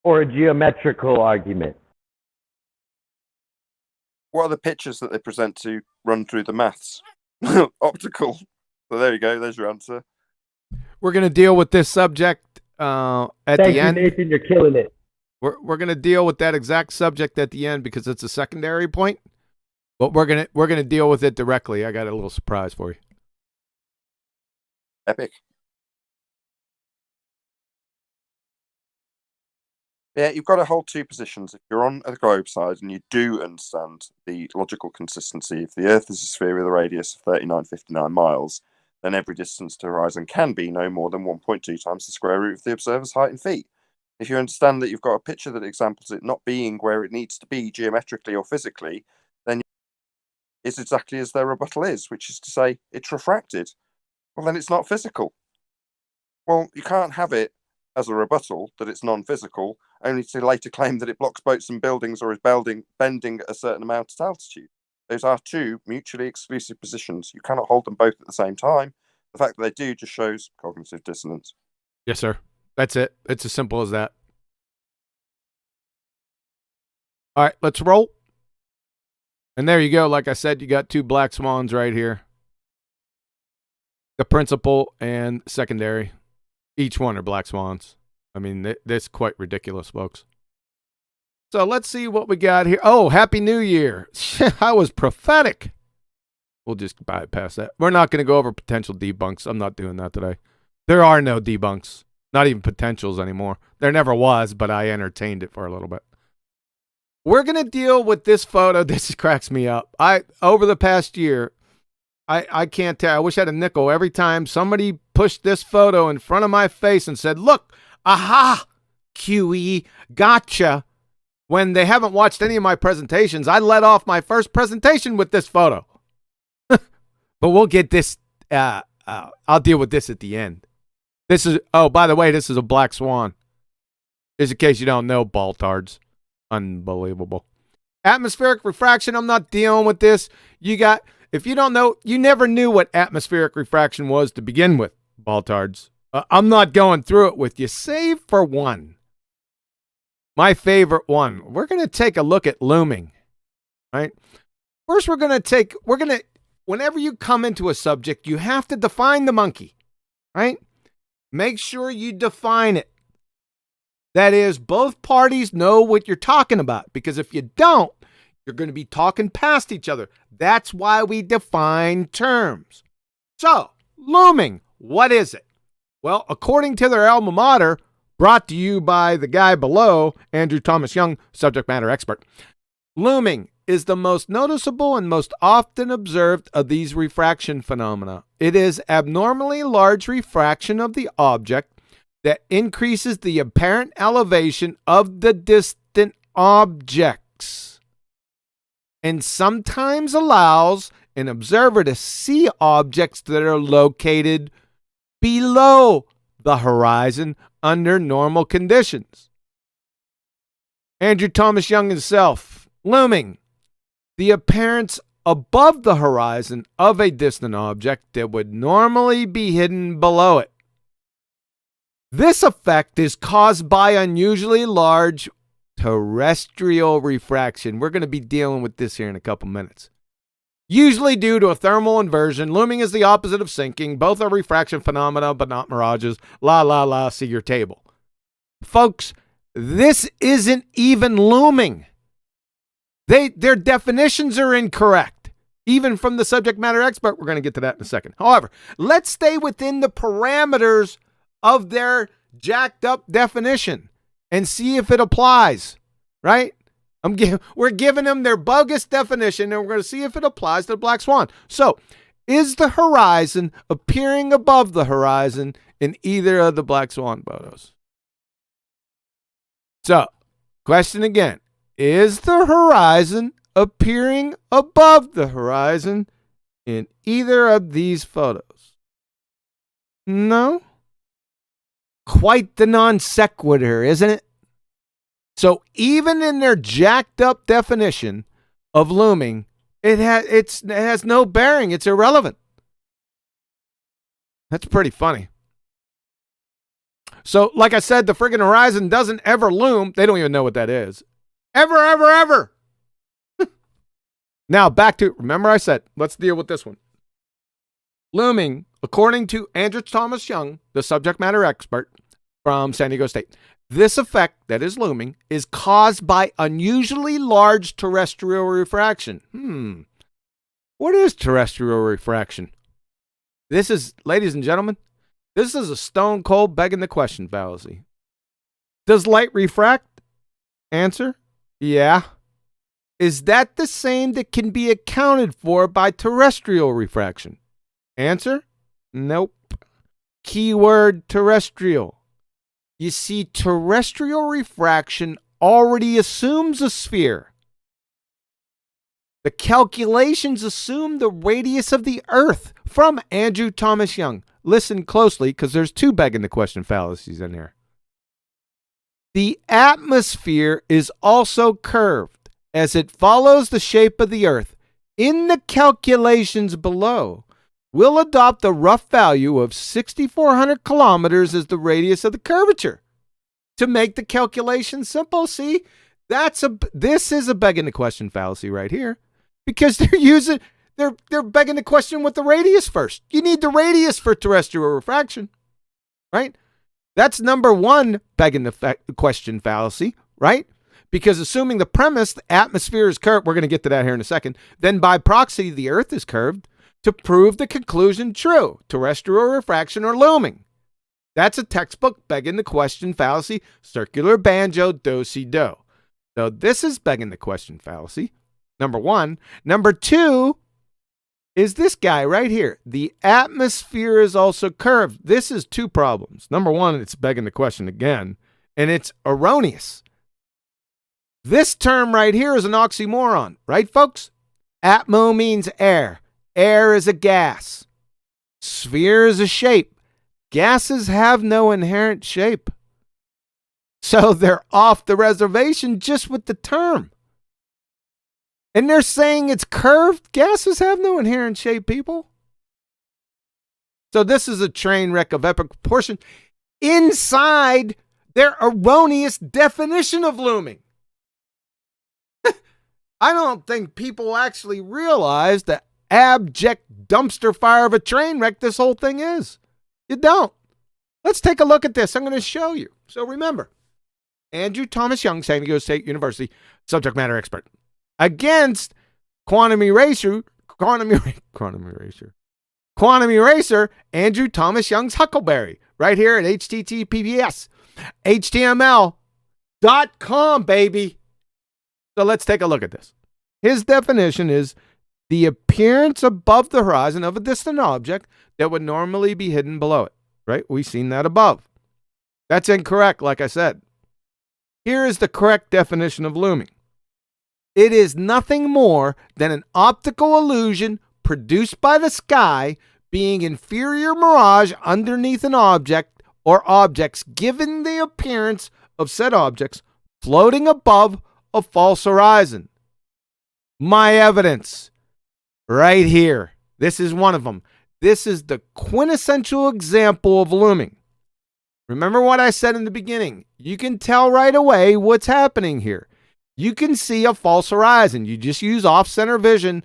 or a geometrical argument. What are the pictures that they present to run through the maths? Optical. So there you go. There's your answer. We're going to deal with this subject at Thank the you, end. Nathan. You're killing it. We're going to deal with that exact subject at the end because it's a secondary point. But we're gonna deal with it directly. I got a little surprise for you. Epic. Yeah, you've got to hold two positions. If you're on the globe side and you do understand the logical consistency, if the Earth is a sphere with a radius of 3959 miles, then every distance to the horizon can be no more than 1.2 times the square root of the observer's height in feet. If you understand that you've got a picture that examples it not being where it needs to be geometrically or physically, then it's exactly as their rebuttal is, which is to say it's refracted. Well, then it's not physical. Well, you can't have it as a rebuttal that it's non-physical, only to later claim that it blocks boats and buildings or is bending at a certain amount at altitude. Those are two mutually exclusive positions. You cannot hold them both at the same time. The fact that they do just shows cognitive dissonance. Yes, sir. That's it. It's as simple as that. All right, let's roll. And there you go. Like I said, you got two black swans right here. The principal and secondary. Each one are black swans. I mean, that's quite ridiculous, folks. So let's see what we got here. Oh, Happy New Year. I was prophetic. We'll just bypass that. We're not going to go over potential debunks. I'm not doing that today. There are no debunks. Not even potentials anymore. There never was, but I entertained it for a little bit. We're going to deal with this photo. This cracks me up. Over the past year, I can't tell. I wish I had a nickel every time somebody pushed this photo in front of my face and said, look, aha, QE, gotcha. When they haven't watched any of my presentations, I led off my first presentation with this photo. But we'll get this. I'll deal with this at the end. This is, oh, by the way, this is a black swan. Just in case you don't know, baltards. Unbelievable. Atmospheric refraction, I'm not dealing with this. If you don't know, you never knew what atmospheric refraction was to begin with, baltards. I'm not going through it with you, save for one. My favorite one. We're going to take a look at looming, right? First, whenever you come into a subject, you have to define the monkey, right? Make sure you define it. That is, both parties know what you're talking about, because if you don't, you're going to be talking past each other. That's why we define terms. So, looming, what is it? Well, according to their alma mater, brought to you by the guy below, Andrew Thomas Young, subject matter expert, looming is the most noticeable and most often observed of these refraction phenomena. It is abnormally large refraction of the object that increases the apparent elevation of the distant objects and sometimes allows an observer to see objects that are located below the horizon under normal conditions. Andrew Thomas Young himself, looming, the appearance above the horizon of a distant object that would normally be hidden below it. This effect is caused by unusually large terrestrial refraction. We're going to be dealing with this here in a couple minutes. Usually due to a thermal inversion, looming is the opposite of sinking. Both are refraction phenomena, but not mirages. La, la, la, see your table. Folks, this isn't even looming. Their definitions are incorrect. Even from the subject matter expert, we're going to get to that in a second. However, let's stay within the parameters of their jacked up definition and see if it applies, right? We're giving them their bogus definition, and we're going to see if it applies to the black swan. So, is the horizon appearing above the horizon in either of the black swan photos? So, question again. Is the horizon appearing above the horizon in either of these photos? No? Quite the non sequitur, isn't it? So even in their jacked up definition of looming, it has no bearing. It's irrelevant. That's pretty funny. So like I said, the friggin' horizon doesn't ever loom. They don't even know what that is. Ever, ever, ever. Now back to, remember I said, let's deal with this one. Looming, according to Andrew Thomas Young, the subject matter expert from San Diego State, this effect, that is looming, is caused by unusually large terrestrial refraction. What is terrestrial refraction? This is, ladies and gentlemen, this is a stone cold begging the question fallacy. Does light refract? Answer, yeah. Is that the same that can be accounted for by terrestrial refraction? Answer, nope. Keyword terrestrial. You see, terrestrial refraction already assumes a sphere. The calculations assume the radius of the Earth from Andrew Thomas Young. Listen closely, because there's two begging the question fallacies in here. The atmosphere is also curved as it follows the shape of the Earth. In the calculations below, we'll adopt the rough value of 6,400 kilometers as the radius of the curvature to make the calculation simple. See, this is a begging the question fallacy right here, because they're begging the question with the radius first. You need the radius for terrestrial refraction, right? That's number one begging the question fallacy, right? Because assuming the premise, the atmosphere is curved, we're going to get to that here in a second, then by proxy, the Earth is curved to prove the conclusion true, terrestrial refraction or looming. That's a textbook begging the question fallacy, circular banjo, do-si-do. So this is begging the question fallacy, number one. Number two is this guy right here. The atmosphere is also curved. This is two problems. Number one, it's begging the question again, and it's erroneous. This term right here is an oxymoron, right, folks? Atmo means air. Air is a gas. Sphere is a shape. Gases have no inherent shape. So they're off the reservation just with the term. And they're saying it's curved. Gases have no inherent shape, people. So this is a train wreck of epic proportion inside their erroneous definition of looming. I don't think people actually realize the abject dumpster fire of a train wreck this whole thing is. You don't. Let's take a look at this. I'm going to show you. So remember, Andrew Thomas Young, San Diego State University, subject matter expert, against quantum eraser, Andrew Thomas Young's Huckleberry, right here at https html.com, baby. So let's take a look at this. His definition is the appearance above the horizon of a distant object that would normally be hidden below it, right? We've seen that above. That's incorrect, like I said. Here is the correct definition of looming. It is nothing more than an optical illusion produced by the sky being inferior mirage underneath an object or objects, given the appearance of said objects floating above a false horizon. My evidence right here. This is one of them. This is the quintessential example of looming. Remember what I said in the beginning. You can tell right away what's happening here. You can see a false horizon. You just use off-center vision.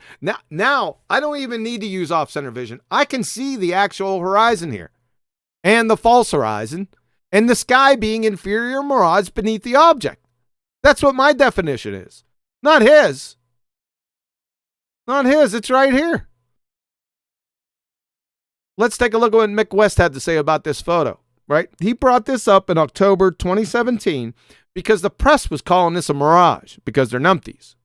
Now, I don't even need to use off-center vision. I can see the actual horizon here and the false horizon and the sky being inferior mirage beneath the object. That's what my definition is. Not his. Not his. It's right here. Let's take a look at what Mick West had to say about this photo, right? He brought this up in October 2017 because the press was calling this a mirage because they're numpties.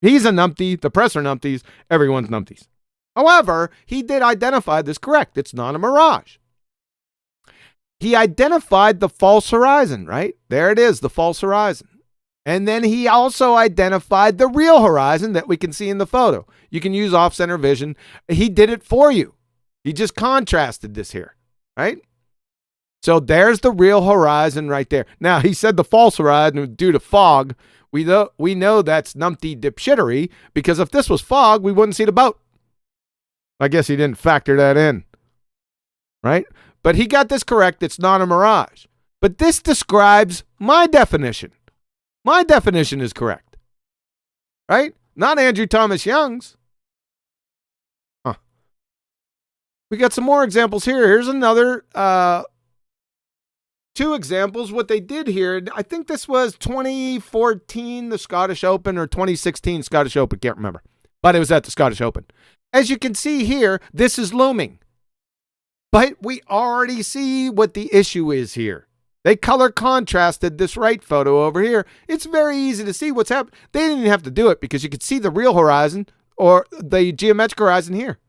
He's a numpty. The press are numpties. Everyone's numpties. However, he did identify this correct. It's not a mirage. He identified the false horizon, right? There it is, the false horizon. And then he also identified the real horizon that we can see in the photo. You can use off-center vision. He did it for you. He just contrasted this here, right? So there's the real horizon right there. Now, he said the false horizon was due to fog. We know that's numpty dipshittery, because if this was fog, we wouldn't see the boat. I guess he didn't factor that in, right? But he got this correct. It's not a mirage. But this describes my definition. My definition is correct, right? Not Andrew Thomas Young's. We got some more examples here. Here's another 2 examples. What they did here, I think this was 2014, the Scottish Open, or 2016 Scottish Open. Can't remember. But it was at the Scottish Open. As you can see here, this is looming. But we already see what the issue is here. They color contrasted this right photo over here. It's very easy to see what's happening. They didn't even have to do it because you could see the real horizon or the geometric horizon here.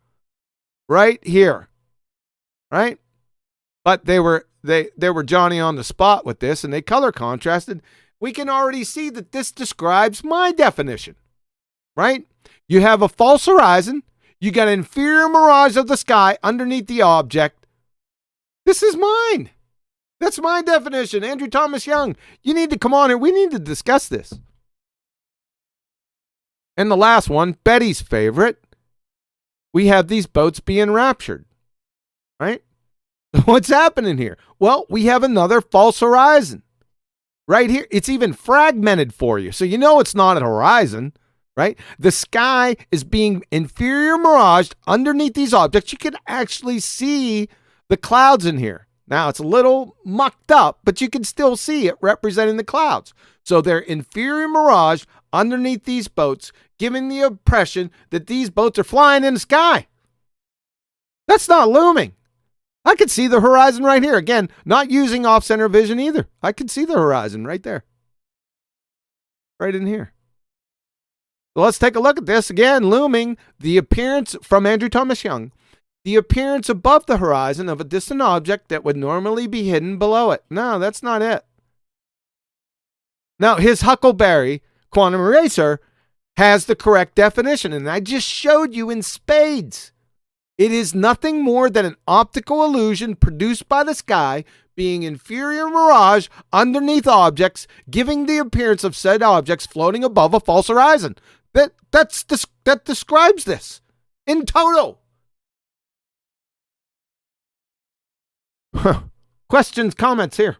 Right here. Right? But they were Johnny on the spot with this, and they color contrasted. We can already see that this describes my definition. Right? You have a false horizon. You got an inferior mirage of the sky underneath the object. This is mine. That's my definition. Andrew Thomas Young, you need to come on here. We need to discuss this. And the last one, Betty's favorite. We have these boats being raptured. Right? What's happening here? Well, we have another false horizon. Right here. It's even fragmented for you. So you know it's not a horizon. Right? The sky is being inferior miraged underneath these objects. You can actually see the clouds in here. Now, it's a little mucked up, but you can still see it representing the clouds. So they're inferior mirage underneath these boats, giving the impression that these boats are flying in the sky. That's not looming. I could see the horizon right here. Again, not using off-center vision either. I could see the horizon right there. Right in here. So let's take a look at this again. Looming, the appearance from Andrew Thomas Young, the appearance above the horizon of a distant object that would normally be hidden below it. No, that's not it. Now, his Huckleberry quantum eraser has the correct definition, and I just showed you in spades. It is nothing more than an optical illusion produced by the sky being inferior mirage underneath objects, giving the appearance of said objects floating above a false horizon. That describes this in total. Questions, comments here.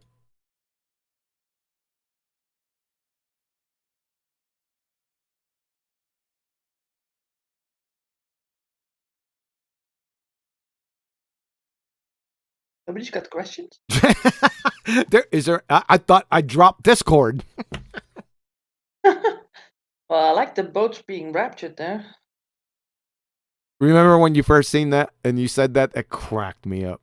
Nobody's got questions? I thought I dropped Discord. Well, I like the boats being raptured there. Remember when you first seen that and you said that? It cracked me up.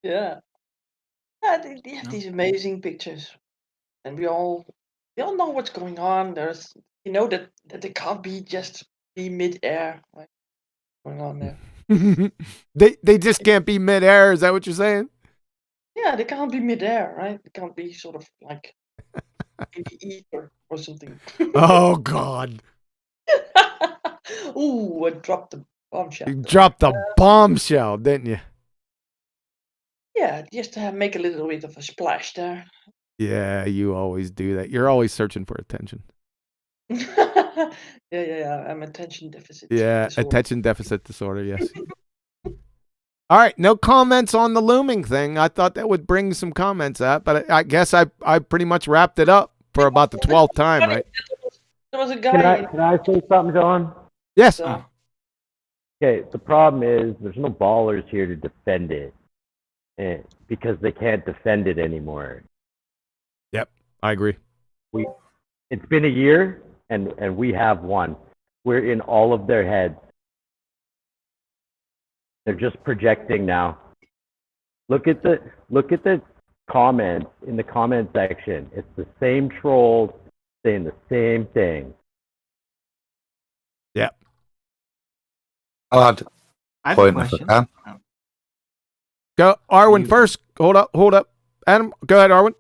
Yeah. They have these amazing pictures. And we all know what's going on. There's that they can't just be mid-air. Like, going on there. they just can't be mid-air, is that what you're saying? Yeah, they can't be mid-air, right? They can't be sort of like in the ether or something. Oh, God. Ooh, I dropped the bombshell. You dropped the bombshell, didn't you? Yeah, just to make a little bit of a splash there. Yeah, you always do that. You're always searching for attention. Yeah. I'm attention deficit. Yeah, disorder. attention deficit disorder, yes. All right, no comments on the looming thing. I thought that would bring some comments up, but I guess I pretty much wrapped it up for about the 12th time, right? There was a guy. Can I say something, John? Yes. So, Okay, the problem is there's no ballers here to defend it because they can't defend it anymore. Yep, I agree. It's been a year, and we have won. We're in all of their heads. They're just projecting now. Look at the comments in the comment section. It's the same trolls saying the same thing. Yep. I'll add I a have a point if I question. can. Go, Arwen first. Hold up. Adam, go ahead, Arwen.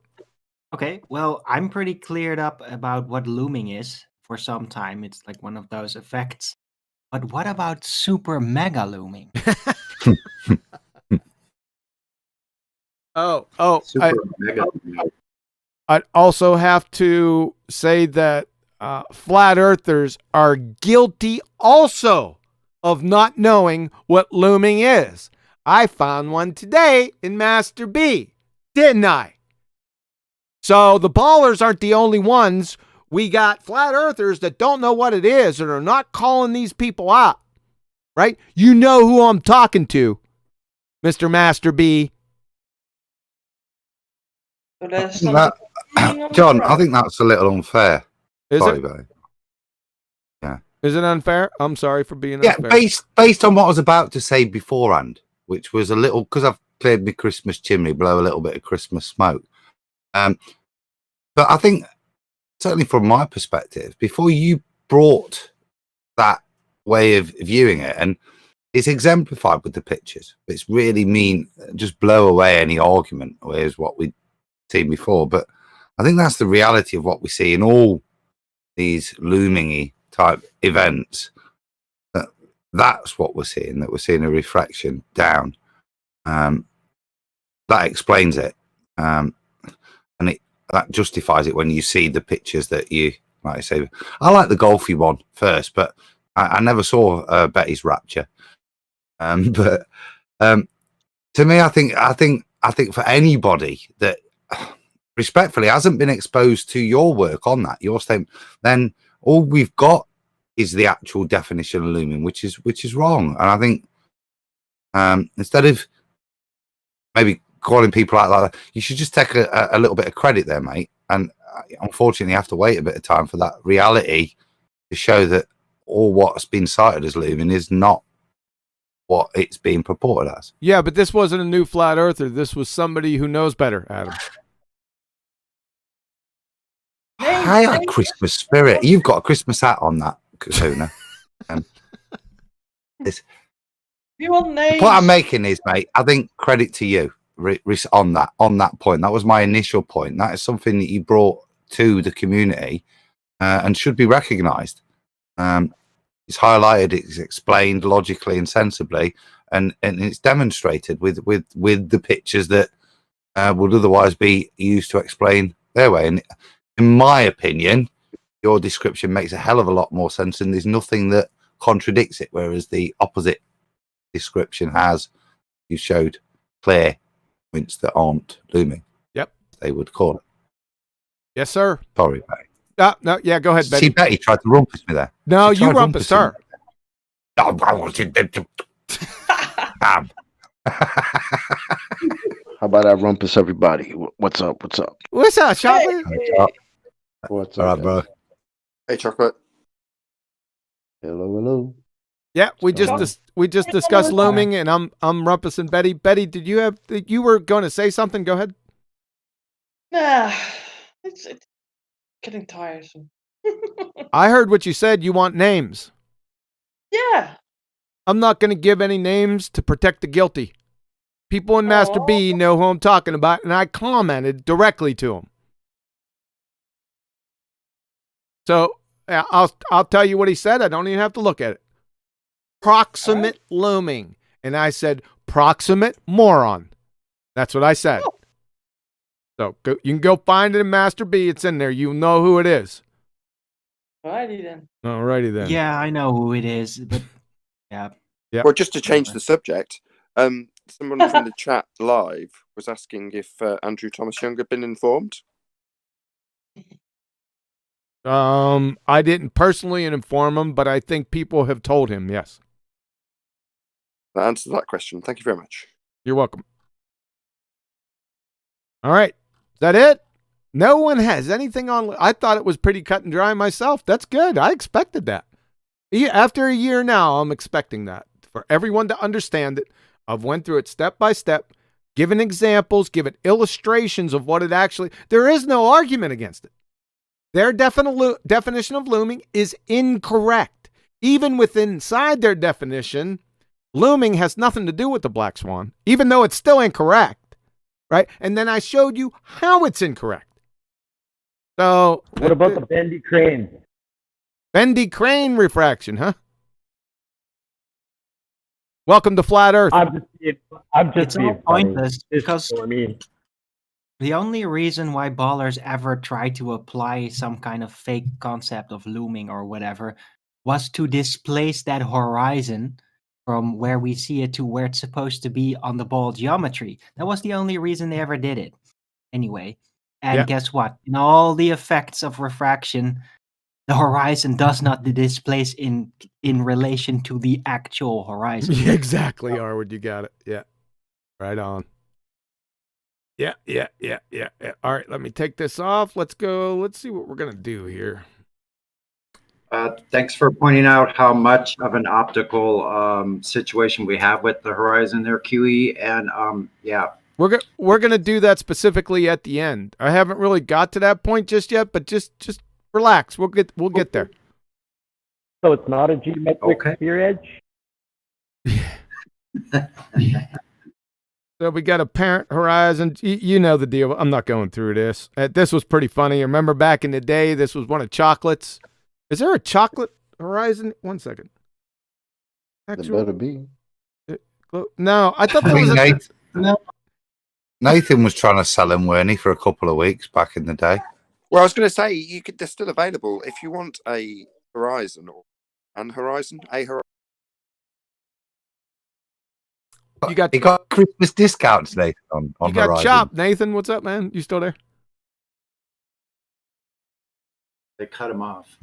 Okay, well, I'm pretty cleared up about what looming is for some time. It's like one of those effects. But what about super mega looming? I'd also have to say that flat earthers are guilty also of not knowing what looming is. I found one today in Master B, didn't I? So the ballers aren't the only ones. We got flat earthers that don't know what it is and are not calling these people out, right? You know who I'm talking to, Mr. Master B. So there's I think something happening on the John, I right. think that's a little unfair. Is Sorry, it? buddy. Is it unfair? I'm sorry for being Yeah, unfair. based on what I was about to say beforehand, which was a little, because I've cleared my Christmas chimney, blow a little bit of Christmas smoke. But I think, certainly from my perspective, before you brought that way of viewing it, and it's exemplified with the pictures, it's really mean, just blow away any argument, whereas what we'd seen before. But I think that's the reality of what we see in all these looming type events. That's what we're seeing, that we're seeing a refraction down. That explains it. And that justifies it when you see the pictures that you, like I say, I like the golfy one first, but I never saw Betty's rapture. But to me, I think for anybody that respectfully hasn't been exposed to your work on that, your statement, then all we've got is the actual definition of looming, which is wrong. And I think instead of maybe calling people out like that, you should just take a little bit of credit there, mate. And unfortunately, you have to wait a bit of time for that reality to show that all what's been cited as looming is not what it's being purported as. Yeah, but this wasn't a new flat earther. This was somebody who knows better, Adam. I had Christmas spirit. You've got a Christmas hat on that, Kasuna. You want The names? point I'm making is, mate, I think credit to you on that point. That was my initial point. That is something that you brought to the community and should be recognised. It's highlighted, it's explained logically and sensibly, and it's demonstrated with the pictures that would otherwise be used to explain their way. And in my opinion, your description makes a hell of a lot more sense, and there's nothing that contradicts it, whereas the opposite description has, you showed clear points that aren't looming. Yep. They would call it. Yes, sir. Sorry, Betty. No, yeah, go ahead, Betty. See, Betty tried to rumpus me there. No, She you tried rumpus her. I wanted them to. Damn. How about I rumpus everybody? What's up? What's up? What's up, Chocolate? What's All up, right, bro. Hey, Chocolate. Hello, hello. Yeah, we just discussed looming, and I'm rumpusing Betty. Betty, you were going to say something? Go ahead. Nah, it's getting tiresome. I heard what you said. You want names. Yeah. I'm not going to give any names to protect the guilty. People in Master B know who I'm talking about, and I commented directly to him. So I'll tell you what he said. I don't even have to look at it. Proximate looming. And I said, proximate moron. That's what I said. So you can go find it in Master B. It's in there. You know who it is. Alrighty then. Alrighty then. Yeah, I know who it is, but yeah. Yep. Well, just to change the subject, someone from the chat live was asking if Andrew Thomas Young had been informed. I didn't personally inform him, but I think people have told him, yes. That answers that question. Thank you very much. You're welcome. All right. Is that it? No one has anything on. I thought it was pretty cut and dry myself. That's good. I expected that. After a year now, I'm expecting that. For everyone to understand it. I've went through it step by step, given examples, given illustrations of what it actually... There is no argument against it. Their definition of looming is incorrect. Even within inside their definition, looming has nothing to do with the Black Swan, even though it's still incorrect, right? And then I showed you how it's incorrect. So What about the bendy cranes? bendy crane refraction, huh? Welcome to Flat Earth. I'm just It's all being funny. pointless It's because for me. the only reason why ballers ever tried to apply some kind of fake concept of looming or whatever was to displace that horizon from where we see it to where it's supposed to be on the ball geometry. That was the only reason they ever did it. Anyway, and Yeah. guess what? In all the effects of refraction, the horizon does not displace in relation to the actual horizon. Yeah, exactly, Arwood. You got it. Yeah. Right on. Yeah. All right, let me take this off. Let's go. Let's see what we're going to do here. Thanks for pointing out how much of an optical situation we have with the horizon there, QE. And yeah, We're going to do that specifically at the end. I haven't really got to that point just yet, but just relax. We'll get there. So it's not a geometric sphere edge? So we got a parent horizon. You know the deal. I'm not going through this. This was pretty funny. Remember back in the day, this was one of chocolates. Is there a chocolate horizon? 1 second. There better be. No, I thought there was Nathan was trying to sell him, weren't he, for a couple of weeks back in the day? Well, I was going to say they're still available if you want a horizon or a horizon. You got Christmas discounts, Nathan, on you got Horizon. chopped, Nathan. What's up, man? You still there? they cut him off.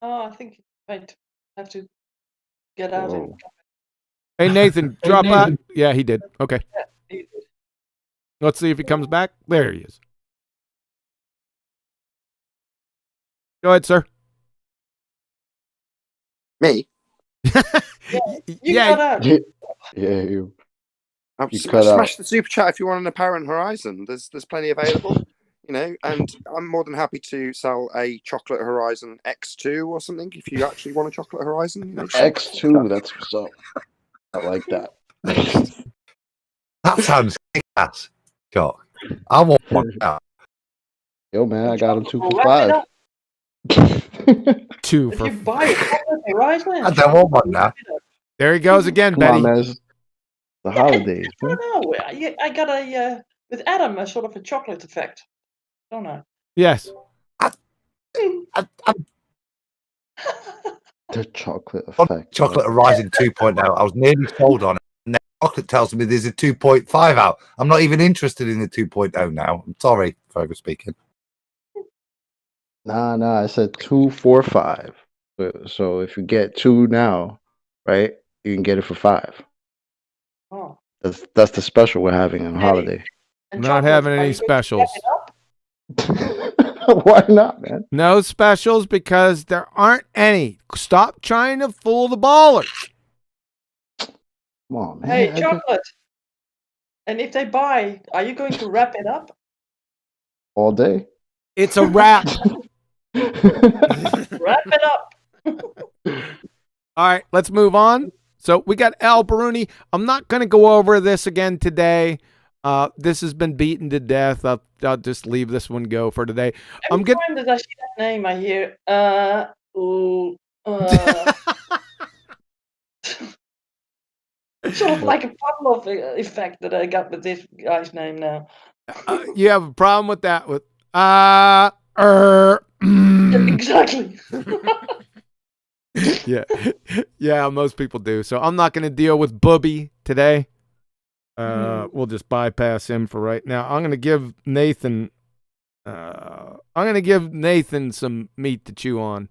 Oh, I think you might have to get out. And Hey, Nathan, drop out. Yeah, he did. Okay. he did. Let's see if he comes back. There he is. Go ahead, sir. Me? You got out. Yeah, you. You cut Smash out. the super chat if you want an apparent horizon. There's plenty available, and I'm more than happy to sell a chocolate horizon X2 or something if you actually want a chocolate horizon. X2, that's what's up. I like that. That sounds kick-ass. Jock. I want one now. Yo, man, I got him 2 for Wrap it 5. up. 2 If for. you buy a chocolate horizon, I don't want one now. There he goes again, Come Betty. on, man. It's the holidays, I bro. don't know. I got with Adam a sort of a chocolate effect, don't I? Yes. The chocolate effect. Chocolate Horizon 2.0. I was nearly sold on it. And then Chocolate tells me there's a 2.5 out. I'm not even interested in the 2.0 now. I'm sorry, further speaking. Nah. I said 2 for 5. So if you get 2 now, right, you can get it for 5. Oh. That's the special we're having on holiday. And Not chocolate, having are any you going to wrap specials. it up? Why not, man? No specials because there aren't any. Stop trying to fool the ballers. Come on, man. Hey, chocolate. And if they buy, are you going to wrap it up? All day. It's a wrap. Wrap it up. All right, let's move on. So we got Al Baruni. I'm not going to go over this again today. This has been beaten to death. I'll just leave this one go for today. Every time that I see that name, I hear, sort of like a Pavlov effect that I got with this guy's name now. You have a problem with that? With Exactly. yeah, most people do. So I'm not going to deal with Booby today. We'll just bypass him for right now. I'm going to give Nathan. Some meat to chew on.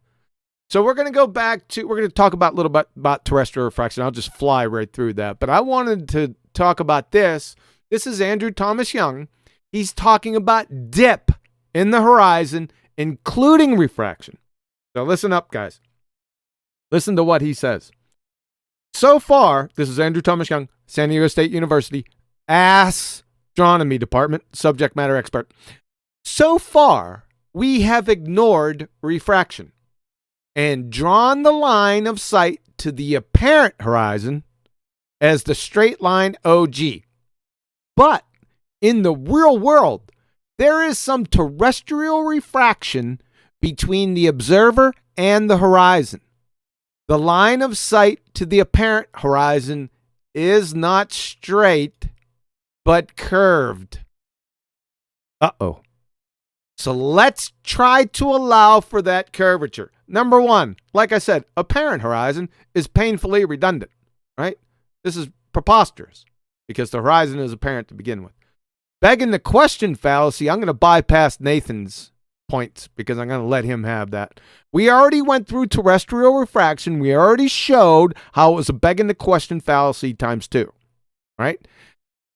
So we're going to go back to. We're going to talk about a little bit about terrestrial refraction. I'll just fly right through that. But I wanted to talk about this. This is Andrew Thomas Young. He's talking about dip in the horizon, including refraction. So listen up, guys. Listen to what he says. So far, this is Andrew Thomas Young, San Diego State University, astronomy department, subject matter expert. So far, we have ignored refraction and drawn the line of sight to the apparent horizon as the straight line OG. But in the real world, there is some terrestrial refraction between the observer and the horizon. The line of sight to the apparent horizon is not straight, but curved. Uh-oh. So let's try to allow for that curvature. Number one, like I said, apparent horizon is painfully redundant, right? This is preposterous because the horizon is apparent to begin with. Begging the question fallacy, I'm going to bypass Nathan's points because I'm going to let him have that. We already went through terrestrial refraction. We already showed how it was a begging the question fallacy times 2, right?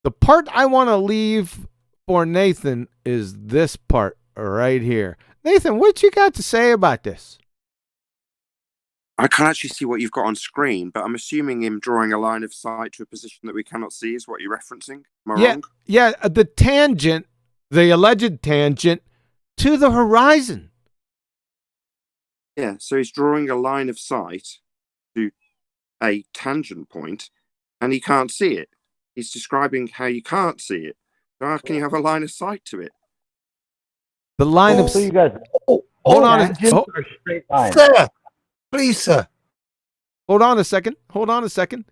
The part I want to leave for Nathan is this part right here. Nathan, what you got to say about this? I can't actually see what you've got on screen, but I'm assuming him drawing a line of sight to a position that we cannot see is what you're referencing. Am I wrong? Yeah, the tangent, the alleged tangent to the horizon. Yeah, so he's drawing a line of sight to a tangent point, and he can't see it. He's describing how you can't see it. So how can you have a line of sight to it? The line of... So you guys... Hold on. Straight line. Sir, please, sir. Hold on a second.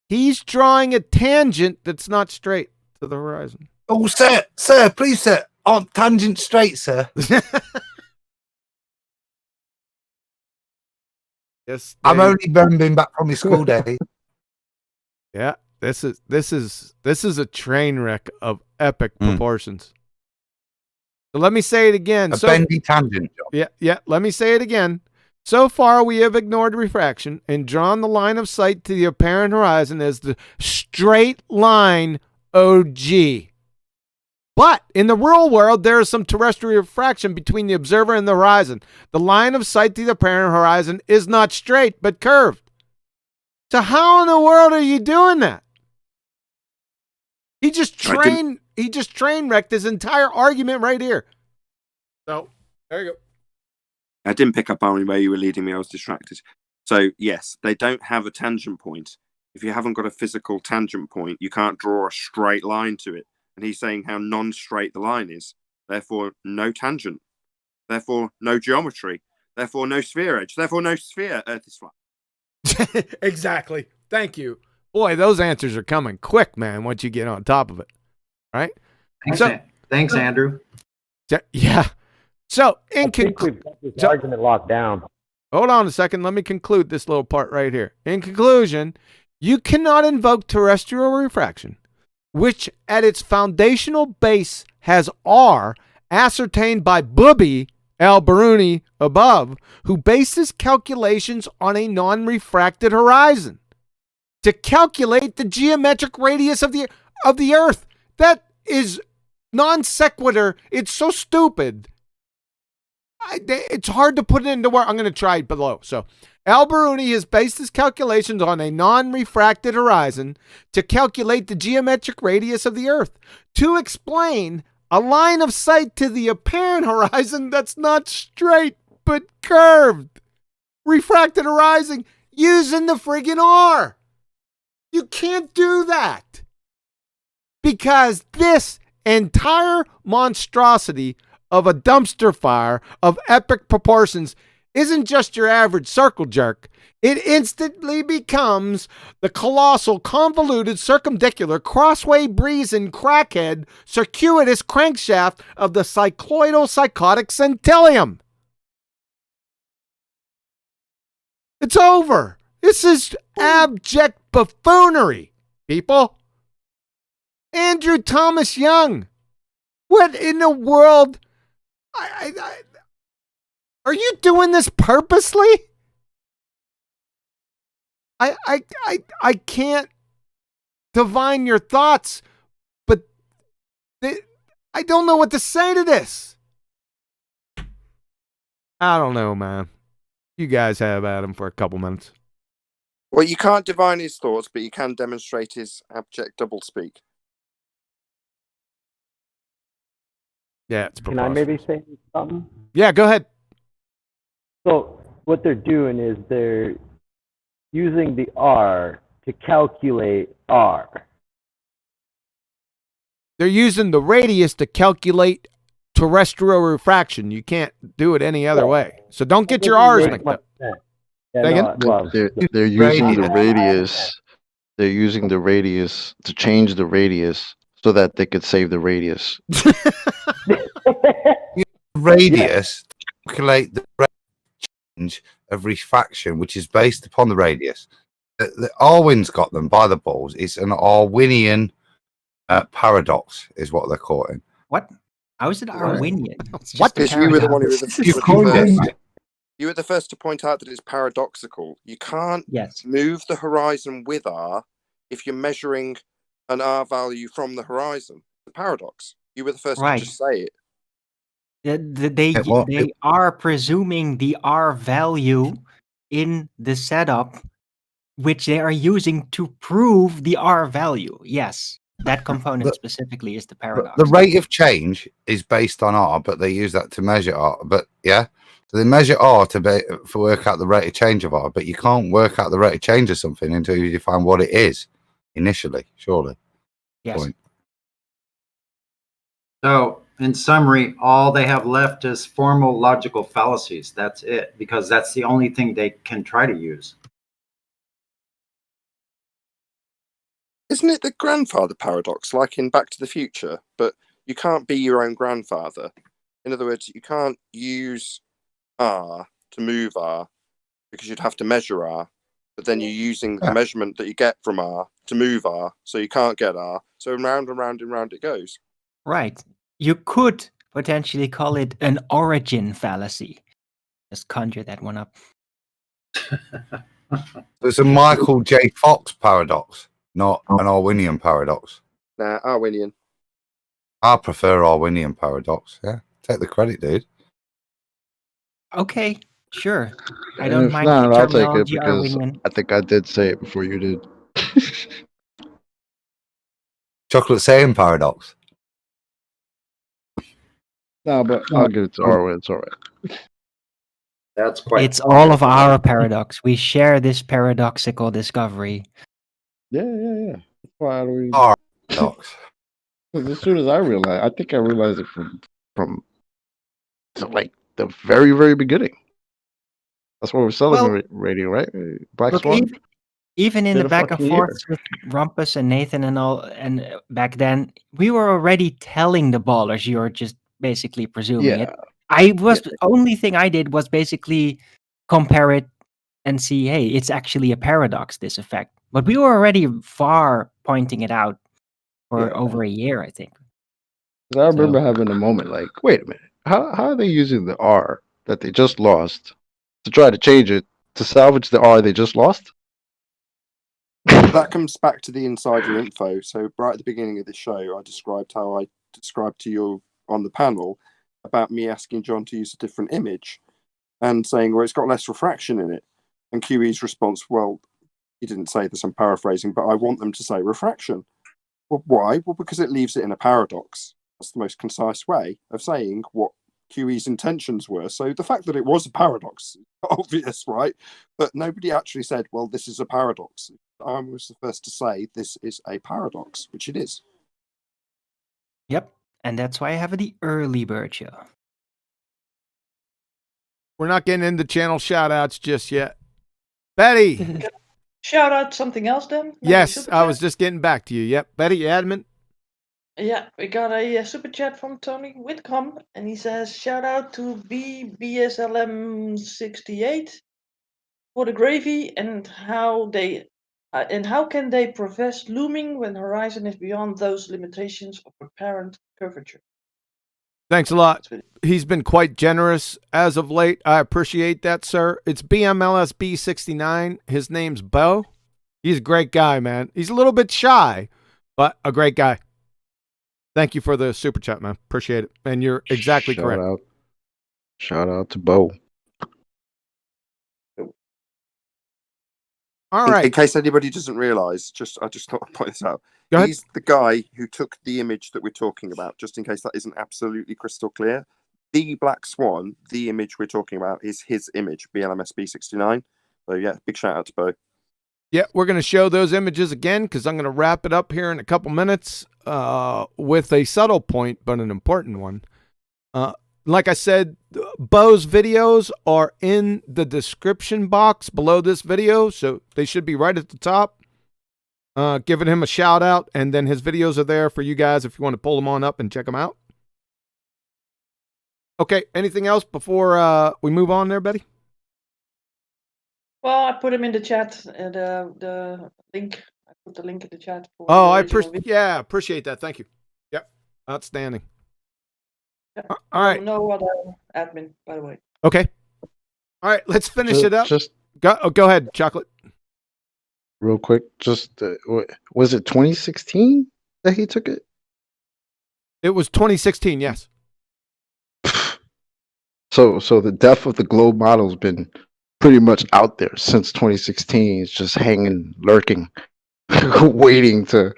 He's drawing a tangent that's not straight to the horizon. Oh, sir, please, sir. On tangent straight, sir. Yes, I'm only remembering back from my school day. Yeah, this is a train wreck of epic proportions. So let me say it again. A bendy tangent. Yeah. Let me say it again. So far, we have ignored refraction and drawn the line of sight to the apparent horizon as the straight line OG. But in the real world, there is some terrestrial refraction between the observer and the horizon. The line of sight to the apparent horizon is not straight, but curved. So how in the world are you doing that? He just train wrecked his entire argument right here. So there you go. I didn't pick up on where you were leading me. I was distracted. So yes, they don't have a tangent point. If you haven't got a physical tangent point, you can't draw a straight line to it. And he's saying how non-straight the line is. Therefore, no tangent. Therefore, no geometry. Therefore, no sphere edge. Therefore, no sphere. Earth is flat. Exactly. Thank you. Boy, those answers are coming quick, man, once you get on top of it. Right? Thanks, Andrew. Yeah. So, I think we've got this argument locked down. Hold on a second. Let me conclude this little part right here. In conclusion, you cannot invoke terrestrial refraction, which at its foundational base has R, ascertained by Booby al-Biruni above, who based his calculations on a non-refracted horizon to calculate the geometric radius of the Earth. That is non sequitur. It's so stupid. It's hard to put it into words. I'm going to try it below. So, al-Biruni has based his calculations on a non-refracted horizon to calculate the geometric radius of the Earth to explain a line of sight to the apparent horizon that's not straight but curved. Refracted horizon using the friggin' R. You can't do that because this entire monstrosity of a dumpster fire of epic proportions isn't just your average circle jerk. It instantly becomes the colossal, convoluted, circumdicular, crossway breezing, crackhead, circuitous crankshaft of the cycloidal psychotic centillium. It's over. This is abject buffoonery, people. Andrew Thomas Young. What in the world? Are you doing this purposely? I can't divine your thoughts, but I don't know what to say to this. I don't know, man. You guys have Adam for a couple minutes. Well, you can't divine his thoughts, but you can demonstrate his abject doublespeak. Yeah, it's Can I maybe say something? Yeah, go ahead. So what they're doing is they're using the R to calculate R. They're using the radius to calculate terrestrial refraction. You can't do it any other way. So don't get your R's mixed up. Yeah, they're using the radius. They're using the radius to change the radius so that they could save the radius. Radius to calculate the range of refraction, which is based upon the radius. The Arwin's got them by the balls. It's an Arwinian paradox, is what they're calling. What? How is it Arwinian? It's What? just a Because you were the one who paradox. were You called it. you were the first to point out that it's paradoxical. You can't Yes. move the horizon with R if you're measuring an R value from the horizon. It's a paradox. You were the first Right. to just say it. They are presuming the R value in the setup, which they are using to prove the R value. Yes, that component specifically is the paradox. The rate of change is based on R, but they use that to measure R. But yeah, so they measure R to work out the rate of change of R, but you can't work out the rate of change of something until you define what it is initially, surely. Yes. Point. So, in summary, all they have left is formal logical fallacies. That's it, because that's the only thing they can try to use. Isn't it the grandfather paradox, like in Back to the Future? But you can't be your own grandfather. In other words, you can't use R to move R because you'd have to measure R. But then you're using the measurement that you get from R to move R, so you can't get R. So round and round and round it goes. Right. You could potentially call it an origin fallacy. Just conjure that one up. There's a Michael J. Fox paradox, not an Arwinian paradox. Nah, Arwinian. I prefer Arwinian paradox. Yeah, take the credit, dude. Okay, sure. I And don't if mind not, the I'll take it terminology because Arwinian. I think I did say it before you did. Chocolate saying paradox. No, but I'll give it to Arwen. It's all right. That's quite. It's all of our paradox. We share this paradoxical discovery. Yeah. That's why we. Paradox. Because as soon as I realized it from like the very, very beginning. That's what we're celebrating, right? Black Look, Swan. even in Been the a back and fucking forth with Rumpus and Nathan and all, and back then, we were already telling the ballers you're just basically presuming it. Only thing I did was basically compare it and see, hey, it's actually a paradox, this effect. But we were already far pointing it out for over a year, I think. I remember having a moment like, wait a minute, how are they using the R that they just lost to try to change it to salvage the R they just lost? That comes back to the insider info. So right at the beginning of the show, I described how I described to you on the panel about me asking John to use a different image and saying, well, it's got less refraction in it. And QE's response, well, he didn't say this, I'm paraphrasing, but I want them to say refraction. Well, why? Well, because it leaves it in a paradox. That's the most concise way of saying what QE's intentions were. So the fact that it was a paradox is obvious, right? But nobody actually said, well, this is a paradox. I was the first to say this is a paradox, which it is. Yep. And that's why I have the early bird show. We're not getting into channel shout outs just yet. Betty. Shout out something else then? Maybe Yes, super I chat? was just getting back to you. Yep. Betty, you admin? Yeah, we got a super chat from Tony Whitcomb, and he says, shout out to BSLM68 for the gravy and how can they profess looming when horizon is beyond those limitations of apparent curvature? Thanks a lot. He's been quite generous as of late. I appreciate that, sir. It's BMLSB69. His name's Bo. He's a great guy, man. He's a little bit shy, but a great guy. Thank you for the super chat, man. Appreciate it. And you're exactly correct. Shout out to Bo. All right. In case anybody doesn't realize, I just thought I'd point this out. He's the guy who took the image that we're talking about, just in case that isn't absolutely crystal clear. The Black Swan, the image we're talking about, is his image, BLMSB69. So yeah, big shout out to Bo. Yeah, we're going to show those images again because I'm going to wrap it up here in a couple minutes with a subtle point, but an important one. Like I said, Bo's videos are in the description box below this video, so they should be right at the top. Giving him a shout out, and then his videos are there for you guys if you want to pull them on up and check them out. Okay, anything else before we move on there, Betty? Well, I put him in the chat, the link. I put the link in the chat. For I appreciate that. Thank you. Yep, outstanding. All right. No other admin, by the way. Okay. All right. Let's finish it up. Just go ahead, Chocolate. real quick. Just was it 2016 that he took it? It was 2016. Yes. So the death of the globe model's been pretty much out there since 2016. It's just hanging, lurking, waiting to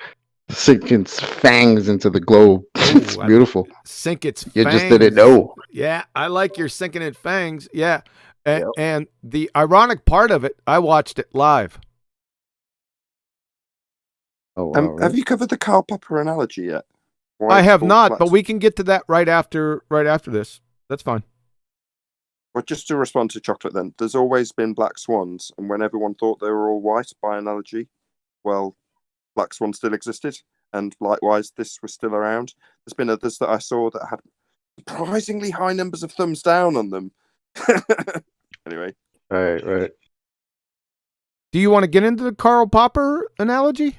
sink its fangs into the globe. It's beautiful. Sink its fangs. You just didn't know. Yeah, I like your sinking its fangs. Yeah. And the ironic part of it, I watched it live. Oh, wow, right? Have you covered the Karl Popper analogy yet? I have not, but we can get to that right after this. That's fine. Well, just to respond to Chocolate then, there's always been black swans, and when everyone thought they were all white by analogy, well, black swan still existed, and likewise, this was still around. There's been others that I saw that had surprisingly high numbers of thumbs down on them. Anyway. Right. Do you want to get into the Karl Popper analogy?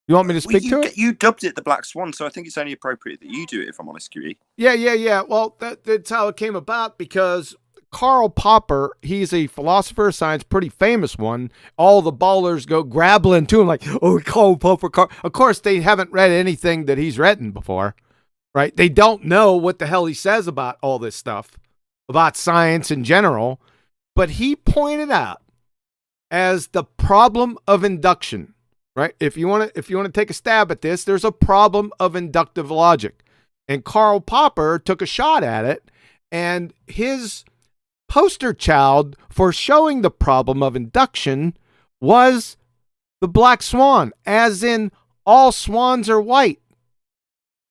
You want me to speak to it? You dubbed it the Black Swan, so I think it's only appropriate that you do it, if I'm honest with you. Yeah. Well, that's how it came about, because Karl Popper, he's a philosopher of science, pretty famous one. All the ballers go grabbling to him like, oh, Karl Popper. Of course, they haven't read anything that he's written before, right? They don't know what the hell he says about all this stuff, about science in general. But he pointed out as the problem of induction. Right? If you want to take a stab at this, there's a problem of inductive logic. And Karl Popper took a shot at it, and his poster child for showing the problem of induction was the Black Swan, as in all swans are white.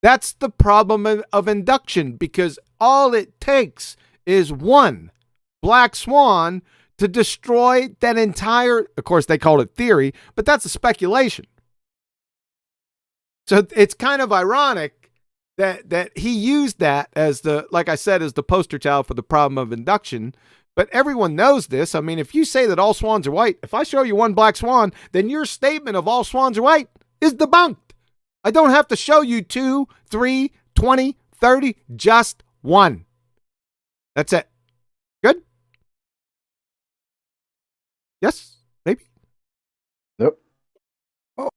That's the problem of induction, because all it takes is one Black Swan to destroy that entire, of course they called it theory, but that's a speculation. So it's kind of ironic that he used that as like I said, as the poster child for the problem of induction. But everyone knows this. I mean, if you say that all swans are white, if I show you one black swan, then your statement of all swans are white is debunked. I don't have to show you 2, 3, 20, 30, just one. That's it. Good? Yes, maybe. Nope. Oh.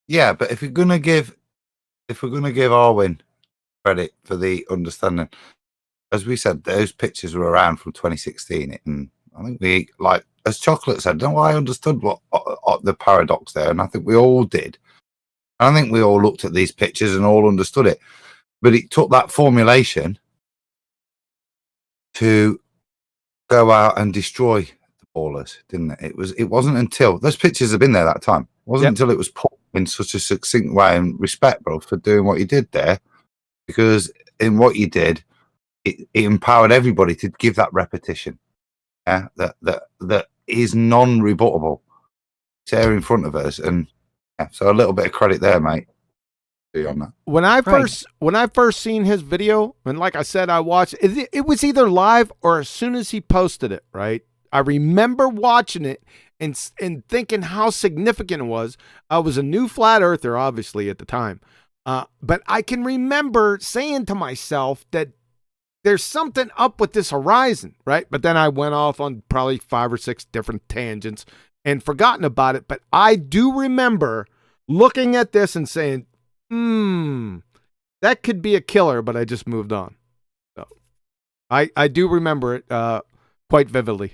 Yeah, but if we're gonna give Arwin credit for the understanding, as we said, those pictures were around from 2016, and I think we, like as Chocolate said, no, I understood what the paradox there, and I think we all did. I think we all looked at these pictures and all understood it, but it took that formulation to go out and destroy the ballers, didn't it? It wasn't until those pictures have been there that time. It wasn't until it was put in such a succinct way, and respect, bro, for doing what you did there, because in what you did, it empowered everybody to give that repetition. Yeah, that is non-rebuttable. It's there in front of us, and yeah, so a little bit of credit there, mate. On that. When I first seen his video, and like I said, I watched it. It was either live or as soon as he posted it. Right, I remember watching it and thinking how significant it was. I was a new flat earther, obviously at the time, but I can remember saying to myself that there's something up with this horizon, right? But then I went off on probably 5 or 6 different tangents and forgotten about it. But I do remember looking at this and saying, that could be a killer, but I just moved on. So I do remember it quite vividly.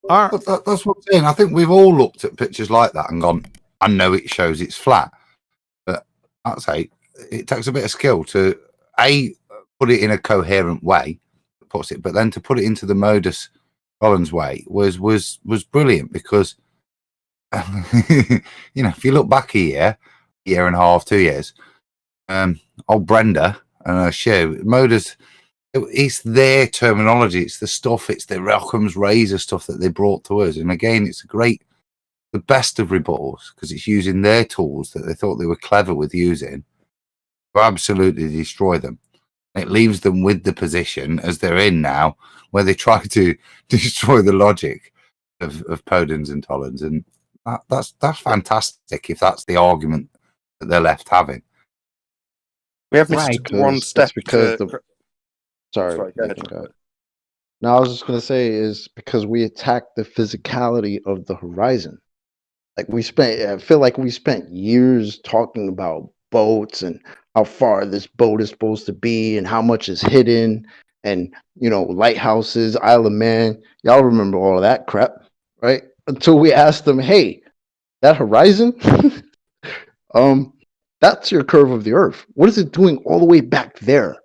All right. That's what I'm saying. I think we've all looked at pictures like that and gone, I know it shows it's flat. But I'd say it takes a bit of skill to put it in a coherent way, but then to put it into the modus Collins way was brilliant, because if you look back a year and a half, 2 years, old Brenda and her show modus, it's their terminology, it's the stuff, it's the Occam's razor stuff that they brought to us. And again, it's the best of rebuttals, because it's using their tools that they thought they were clever with using to absolutely destroy them. It leaves them with the position as they're in now, where they try to destroy the logic of Podens and Tollens. And that's fantastic if that's the argument that they're left having. We have missed Right. one step. It's because to... sorry, Sorry, go ahead. Nathan, go ahead. No, I was just gonna say is because we attacked the physicality of the horizon. Like I feel like we spent years talking about boats and how far this boat is supposed to be and how much is hidden and lighthouses, Isle of Man. Y'all remember all of that crap, right? Until we asked them, hey, that horizon, that's your curve of the earth. What is it doing all the way back there?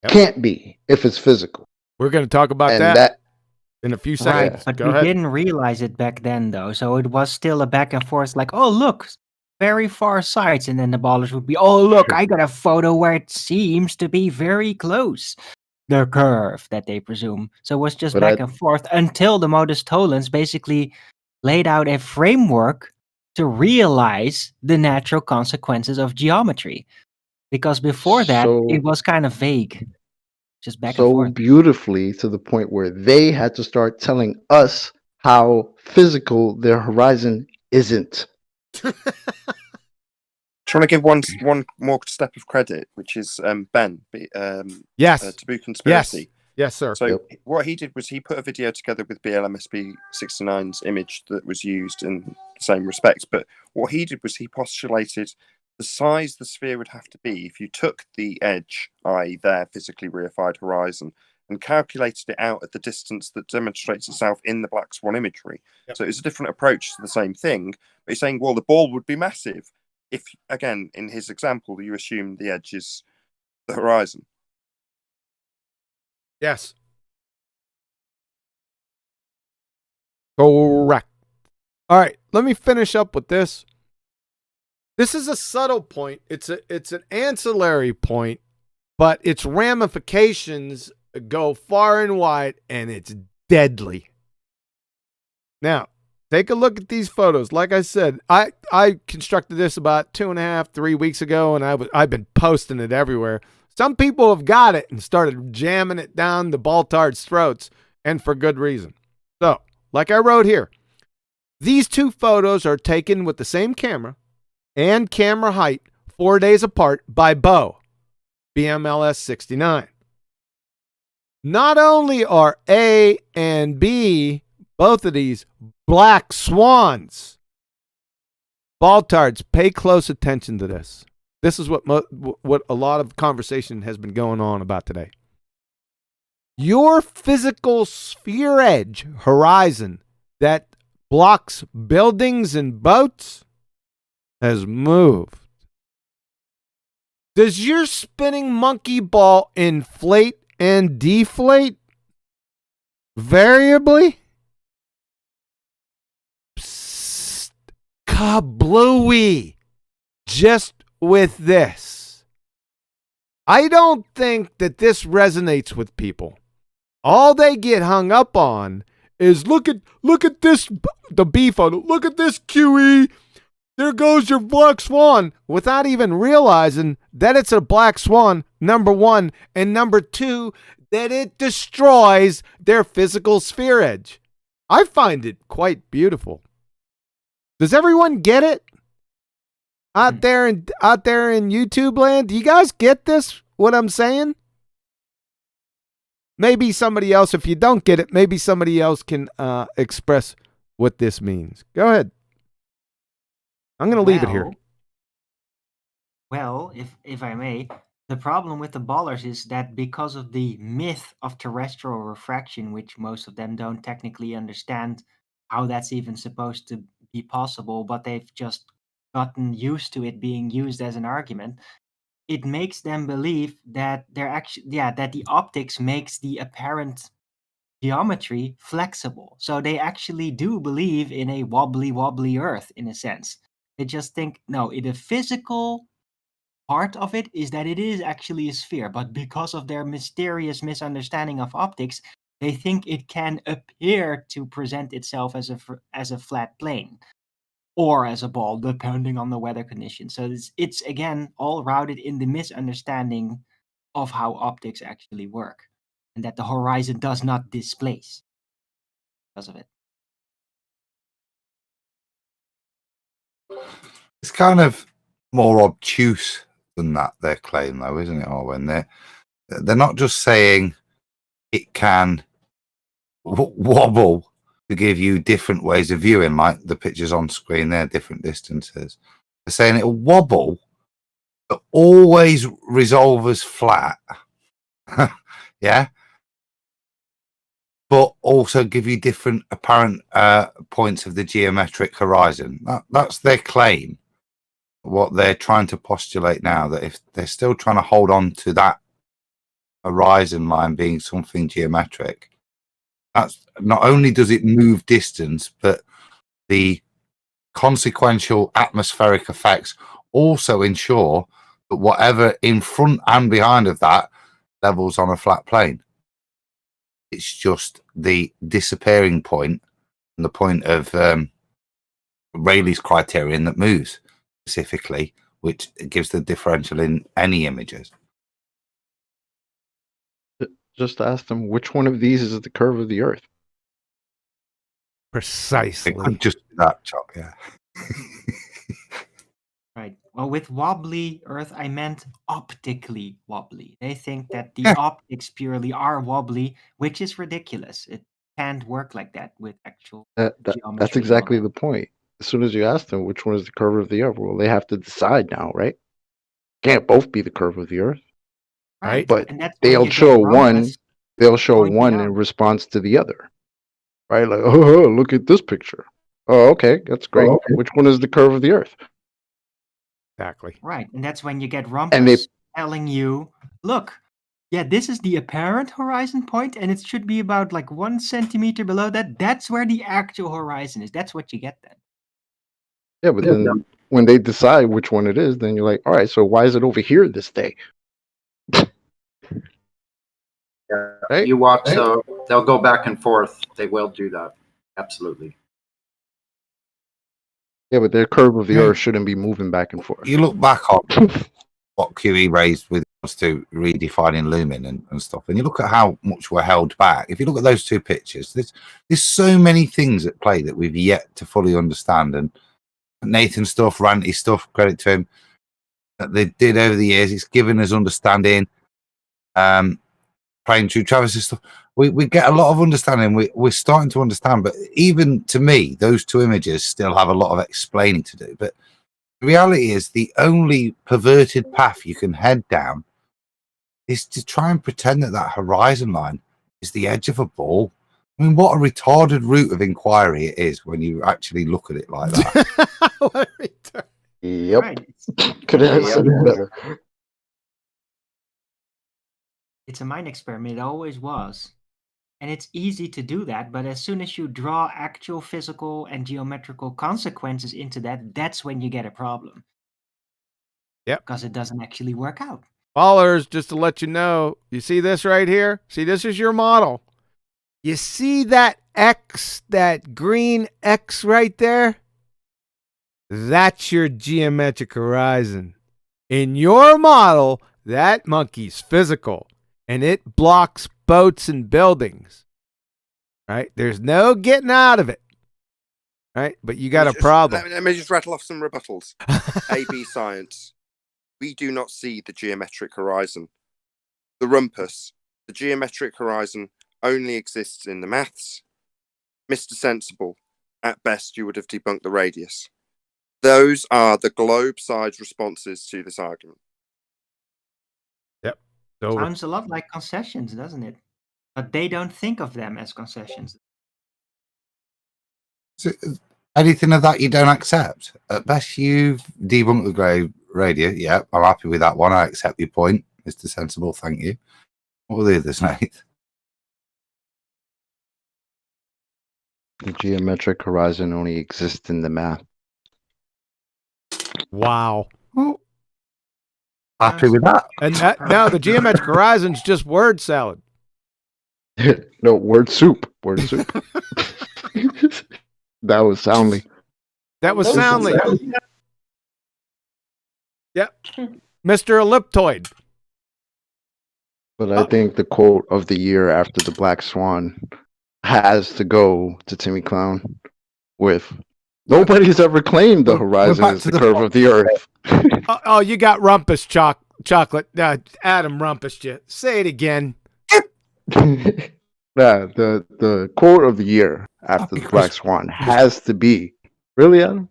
Yep. Can't be if it's physical. We're going to talk about And that in a few Right, seconds. but Go we ahead. didn't realize it back then, though. So it was still a back and forth, like, oh, look, very far sights. And then the ballers would be, oh, look, I got a photo where it seems to be very close. The curve that they presume. So it was just But back and forth until the modus tollens basically laid out a framework to realize the natural consequences of geometry. Because before that, it was kind of vague. Just back and so forth. beautifully to the point where they had to start telling us how physical their horizon isn't. Trying to give one more step of credit, which is Ben. Yes. Taboo Conspiracy. Yes, sir. So what he did was he put a video together with BLMSB 69's image that was used in the same respects. But what he did was he postulated the size the sphere would have to be if you took the edge, i.e. their physically reified horizon, and calculated it out at the distance that demonstrates itself in the Black Swan imagery. Yep. So it's a different approach to the same thing. But he's saying, well, the ball would be massive if, again, in his example, you assume the edge is the horizon. Yes. Correct. All right, let me finish up with this. This is a subtle point. It's an ancillary point, but its ramifications go far and wide, and it's deadly. Now, take a look at these photos. Like I said, I constructed this about 2.5, 3 weeks ago, and I've been posting it everywhere. Some people have got it and started jamming it down the baltards' throats, and for good reason. So, like I wrote here, these two photos are taken with the same camera and camera height 4 days apart by Bo, BMLS 69. Not only are A and B, both of these, black swans. Baltards, pay close attention to this. This is what a lot of conversation has been going on about today. Your physical sphere edge horizon that blocks buildings and boats has moved. Does your spinning monkey ball inflate and deflate variably? Psst, kablooey. Just with this. I don't think that this resonates with people. All they get hung up on is look at this, the B photo. Look at this QE. There goes your black swan, without even realizing that it's a black swan, number one, and number two, that it destroys their physical sphere edge. I find it quite beautiful. Does everyone get it? Out there in YouTube land, do you guys get this, what I'm saying? Maybe somebody else, if you don't get it, maybe somebody else can express what this means. Go ahead. I'm going to leave it here. Well, if I may, the problem with the ballers is that because of the myth of terrestrial refraction, which most of them don't technically understand how that's even supposed to be possible, but they've just gotten used to it being used as an argument, it makes them believe that that the optics makes the apparent geometry flexible. So they actually do believe in a wobbly Earth in a sense. They just think, no, the physical part of it is that it is actually a sphere, but because of their mysterious misunderstanding of optics, they think it can appear to present itself as a flat plane or as a ball, depending on the weather conditions. So it's again all routed in the misunderstanding of how optics actually work, and that the horizon does not displace because of it. It's kind of more obtuse than that, their claim, though, isn't it? Or when they're not just saying it can wobble to give you different ways of viewing, like the pictures on screen there, different distances. They're saying it'll wobble, but always resolve as flat. Yeah. But also give you different apparent points of the geometric horizon. That's their claim. What they're trying to postulate now, that if they're still trying to hold on to that horizon line being something geometric, that's not only does it move distance, but the consequential atmospheric effects also ensure that whatever in front and behind of that levels on a flat plane. It's just the disappearing point and the point of Rayleigh's criterion that moves specifically, which gives the differential in any images. Just ask them which one of these is the curve of the Earth. Precisely. It could just be that, Chuck, yeah. Right. Well, with wobbly Earth, I meant optically wobbly. They think that the optics purely are wobbly, which is ridiculous. It can't work like that with actual geometry. That's exactly the point. As soon as you ask them which one is the curve of the Earth, well, they have to decide now, right? Can't both be the curve of the Earth, right? But and that's they'll show one. They'll show one in response to the other, right? Like, oh, look at this picture. Oh, okay, that's great. Oh, okay. Which one is the curve of the Earth? Exactly. Right, and that's when you get rumpus telling you, look, yeah, this is the apparent horizon point, and it should be about like 1 centimeter below that. That's where the actual horizon is. That's what you get then. Yeah, but then when they decide which one it is, then you're like, all right, so why is it over here this day? Right? You watch, so they'll go back and forth. They will do that. Absolutely. Yeah, but their curve of the Earth shouldn't be moving back and forth. You look back on what QE raised with us to redefining Looming and stuff, and you look at how much we're held back. If you look at those two pictures, there's so many things at play that we've yet to fully understand. And Nathan stuff, ranty stuff, credit to him, that they did over the years. It's given us understanding. Playing through Travis's stuff, we get a lot of understanding. We're starting to understand, but even to me, those two images still have a lot of explaining to do. But the reality is, the only perverted path you can head down is to try and pretend that that horizon line is the edge of a ball. I mean, what a retarded route of inquiry it is when you actually look at it like that. Yep. Right. Could have said it better. It's a mind experiment. It always was. And it's easy to do that, but as soon as you draw actual physical and geometrical consequences into that, that's when you get a problem. Yep. Because it doesn't actually work out. Ballers, just to let you know, you see this right here? See, this is your model. You see that X, that green X right there? That's your geometric horizon. In your model, that monkey's physical, and it blocks boats and buildings. Right? There's no getting out of it. Right? But you got a problem. Let me just rattle off some rebuttals. AB science. We do not see the geometric horizon. The rumpus. The geometric horizon only exists in the maths. Mr. Sensible. At best, you would have debunked the radius. Those are the globe-sized responses to this argument. Yep. Sounds a lot like concessions, doesn't it? But they don't think of them as concessions. So, anything of that you don't accept? At best, you've debunked the grey radio. Yeah, I'm happy with that one. I accept your point, Mr. Sensible. Thank you. What were the others, Nate? The geometric horizon only exists in the math. Wow. Well, happy with that. And now the geometric horizon's just word salad. No, word soup. Word soup. That was soundly. That was soundly. Yep. Mr. Elliptoid. But I think the quote of the year after the Black Swan has to go to Timmy Clown with Nobody's ever claimed the We're horizon back is to the the curve of the Earth. Oh, you got rumpus chocolate. Adam rumpused you. Say it again. Yeah, the quote of the year after the Black Swan has to be really, Adam?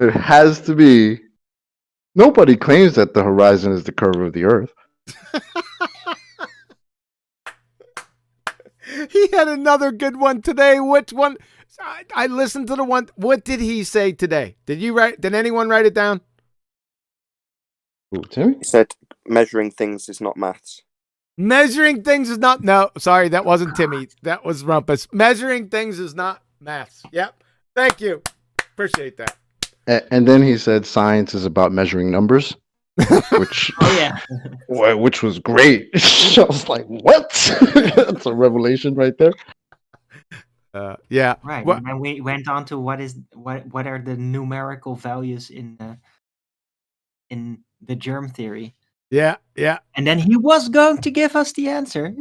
It has to be. Nobody claims that the horizon is the curve of the Earth. He had another good one today. Which one? I listened to the one. What did he say today? Did anyone write it down? Ooh, Timmy? He said measuring things is not maths. Measuring things is not. No, sorry, that wasn't Timmy. That was Rumpus. Measuring things is not maths. Yep. Thank you. Appreciate that. And then he said science is about measuring numbers, which which was great. I was like, what? That's a revelation right there. Yeah. Right. Well, And then we went on to what are the numerical values in the germ theory. yeah. Yeah. And then he was going to give us the answer.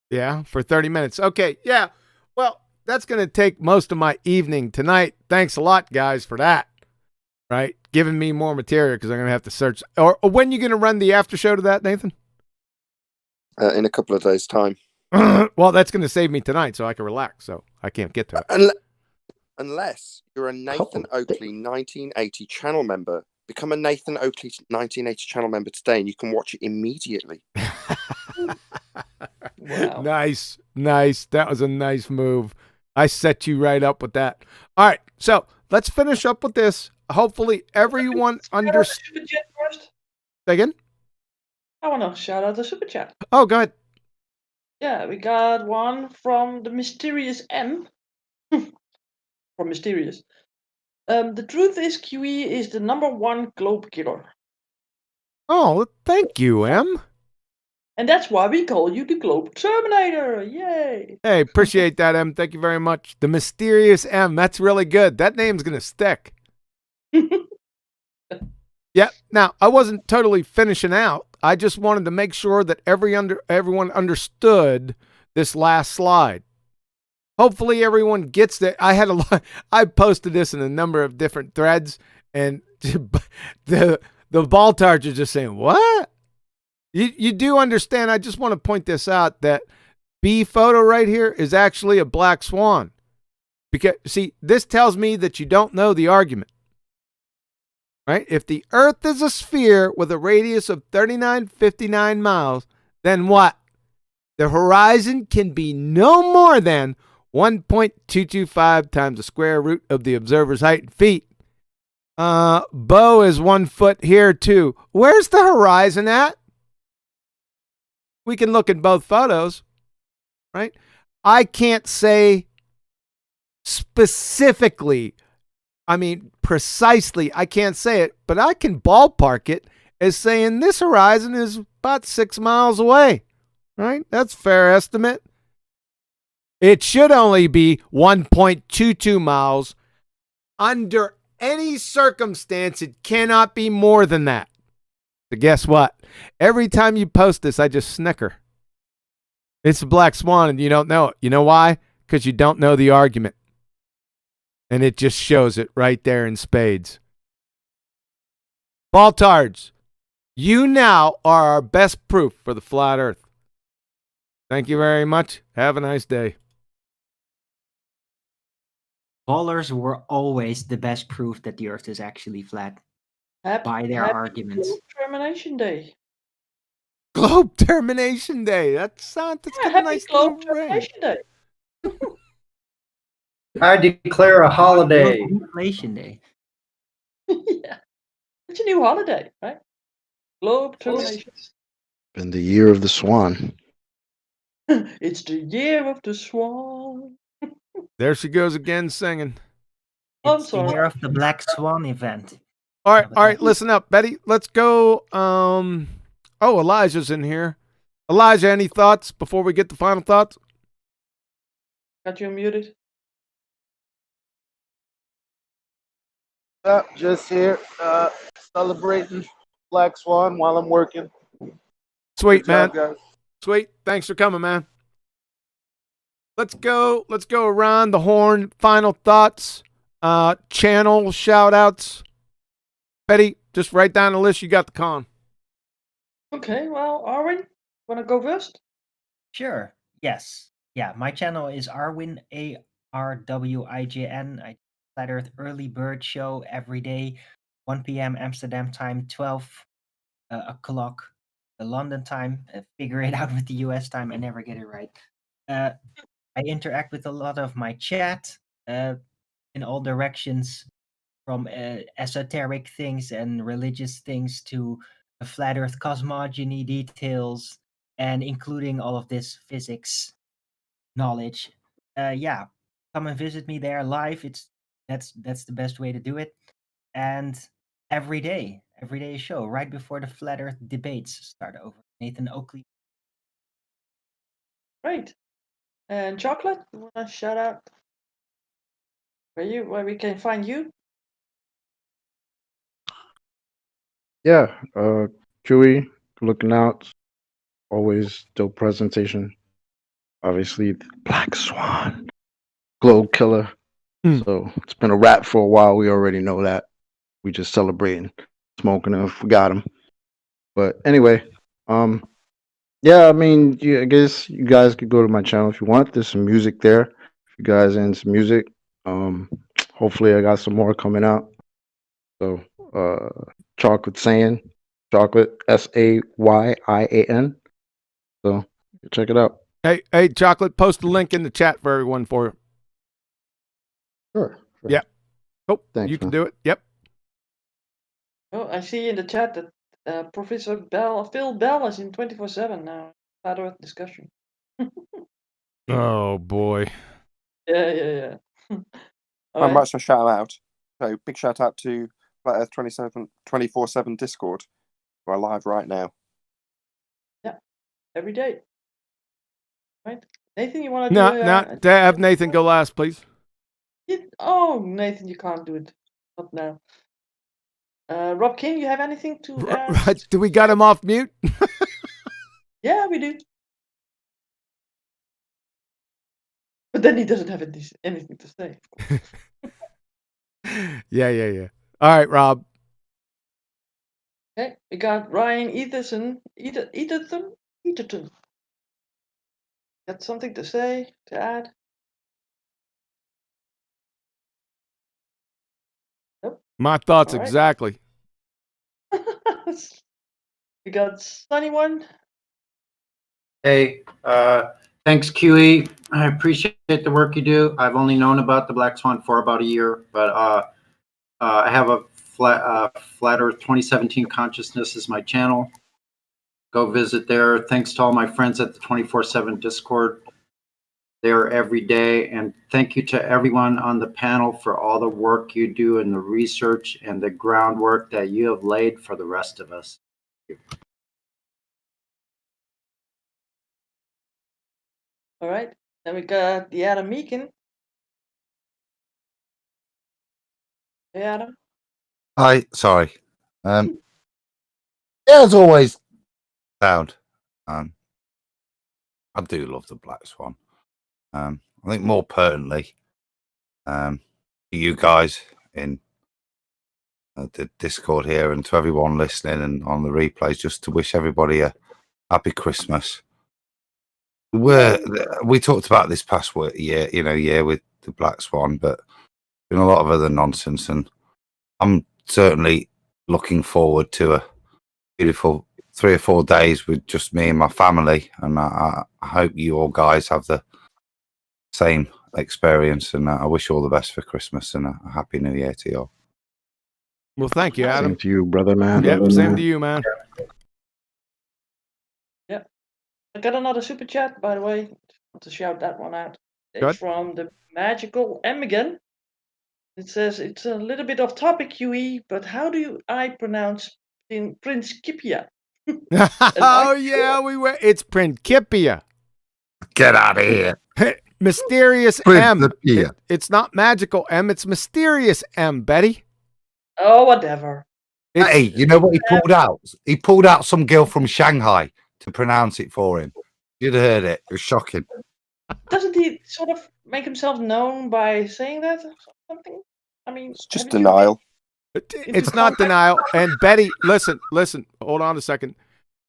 Yeah. For 30 minutes. Okay. Yeah. Well, that's going to take most of my evening tonight. Thanks a lot, guys, for that. Right. Giving me more material because I'm going to have to search. Or when you going to run the after show to that, Nathan? In a couple of days' time. Well, that's going to save me tonight so I can relax. So I can't get to it. Unless you're a Nathan Oakley 1980 channel member. Become a Nathan Oakley 1980 channel member today and you can watch it immediately. Wow. Nice. That was a nice move. I set you right up with that. All right. So let's finish up with this. Hopefully everyone understands. Again? I want to shout out the super chat. Oh, go ahead. Yeah, we got one from the mysterious M. From mysterious. The truth is QE is the #1 globe killer. Oh, thank you, M. And that's why we call you the Globe Terminator. Yay! Hey, appreciate that, M. Thank you very much. The mysterious M. That's really good. That name's going to stick. Yeah. Now, I wasn't totally finishing out. I just wanted to make sure that everyone understood this last slide. Hopefully everyone gets that. I posted this in a number of different threads, and the balltards are just saying, what? You do understand, I just want to point this out, that B photo right here is actually a black swan. Because, see, this tells me that you don't know the argument. Right? If the Earth is a sphere with a radius of 3959 miles, then what? The horizon can be no more than 1.225 times the square root of the observer's height in feet. Bo is 1 foot here too. Where's the horizon at? We can look at both photos, right? I can't say specifically, precisely, I can't say it, but I can ballpark it as saying this horizon is about 6 miles away, right? That's a fair estimate. It should only be 1.22 miles. Under any circumstance, it cannot be more than that. So guess what? Every time you post this, I just snicker. It's a black swan and you don't know it. You know why? Because you don't know the argument. And it just shows it right there in spades. Baltards, you now are our best proof for the flat earth. Thank you very much. Have a nice day. Ballers were always the best proof that the earth is actually flat by their arguments. Globe Termination Day. Globe Termination Day. That's got a nice Globe little ring. Termination Day. I declare a holiday. Inflation Day. Yeah. It's a new holiday, right? Globe Termination. In the year of the swan. It's the year of the swan. There she goes again singing. I'm It's the year sorry. of the Black Swan event. All right, listen up, Betty. Let's go. Oh, Elijah's in here. Elijah, any thoughts before we get the final thoughts? Got you muted. Just here, celebrating Black Swan while I'm working. Sweet, Good job, man. guys. Sweet. Thanks for coming, man. Let's go around the horn. Final thoughts, channel shout outs. Betty, just write down the list. You got the con. Okay, well, Arwin, want to go first? Sure. Yes. Yeah, my channel is Arwin, ARWIJN. I Flat Earth Early Bird Show every day, 1 p.m. Amsterdam time, 12 o'clock London time. Figure it out with the US time. I never get it right. I interact with a lot of my chat in all directions, from esoteric things and religious things to flat Earth cosmogony details, and including all of this physics knowledge. Yeah, come and visit me there live. That's the best way to do it. And every day a show right before the flat Earth debates start over. Nathan Oakley. Great. And Chocolate, you want to shout out where we can find you? Yeah, Chewy, looking out. Always dope presentation. Obviously, the Black Swan, Globe Killer. So it's been a wrap for a while. We already know that. We just celebrating, smoking them if we got them. But anyway, yeah, I mean, I guess you guys could go to my channel if you want. There's some music there. If you guys are into music, hopefully I got some more coming out. So, Chocolate Sayin, Chocolate SAYIAN. So check it out. Hey, Chocolate, post a link in the chat for everyone for you. Sure. Yeah. Oh, Thanks, you can man. do it. Yep. Oh, I see in the chat that Professor Phil Bell is in 24/7 now. Flat Earth discussion. Oh boy. Yeah. I might as well shout him out. So big shout out to Flat Earth 24/7 Discord. We're live right now. Yeah, every day. Right, Nathan, you want to No, do? have Nathan go last, please. Oh, Nathan, you can't do it. Not now. Rob King, you have anything to add? Right. Do we got him off mute? Yeah, we do. But then he doesn't have anything to say. Of course. Yeah. All right, Rob. Okay, we got Ryan Etherton. Got something to say, to add? Nope. My thoughts All right. exactly. We got Sunny One. Hey, thanks, QE. I appreciate the work you do. I've only known about the Black Swan for about a year, but I have a Flat Earth 2017 Consciousness is my channel. Go visit there. Thanks to all my friends at the 24/7 Discord. There every day, and thank you to everyone on the panel for all the work you do and the research and the groundwork that you have laid for the rest of us. All right. Then we got the Adam Meakin. Hey, Adam. Hi, sorry. Yeah, as always, sound. I do love the Black Swan. I think more pertinently, you guys in the Discord here and to everyone listening and on the replays, just to wish everybody a happy Christmas. We talked about this past year with the Black Swan, but been a lot of other nonsense, and I'm certainly looking forward to a beautiful 3 or 4 days with just me and my family, and I hope you all guys have the same experience, and I wish you all the best for Christmas and a happy New Year to you all. Well, thank you, Adam. Same to you, brother, man. Yep, same to you, man. Yeah. I got another super chat, by the way. Want to shout that one out. It's from the magical M again. It says it's a little bit off topic, QE, but how do I pronounce Principia? Oh yeah, it's Principia. Get out of here. Mysterious M. It's not magical M, it's mysterious M, Betty. Oh, whatever. Hey, you know what he pulled out? He pulled out some girl from Shanghai to pronounce it for him. You'd have heard it. It was shocking. Doesn't he sort of make himself known by saying that or something? I mean, It's just haven't you denial. It's not denial. And Betty, listen, hold on a second.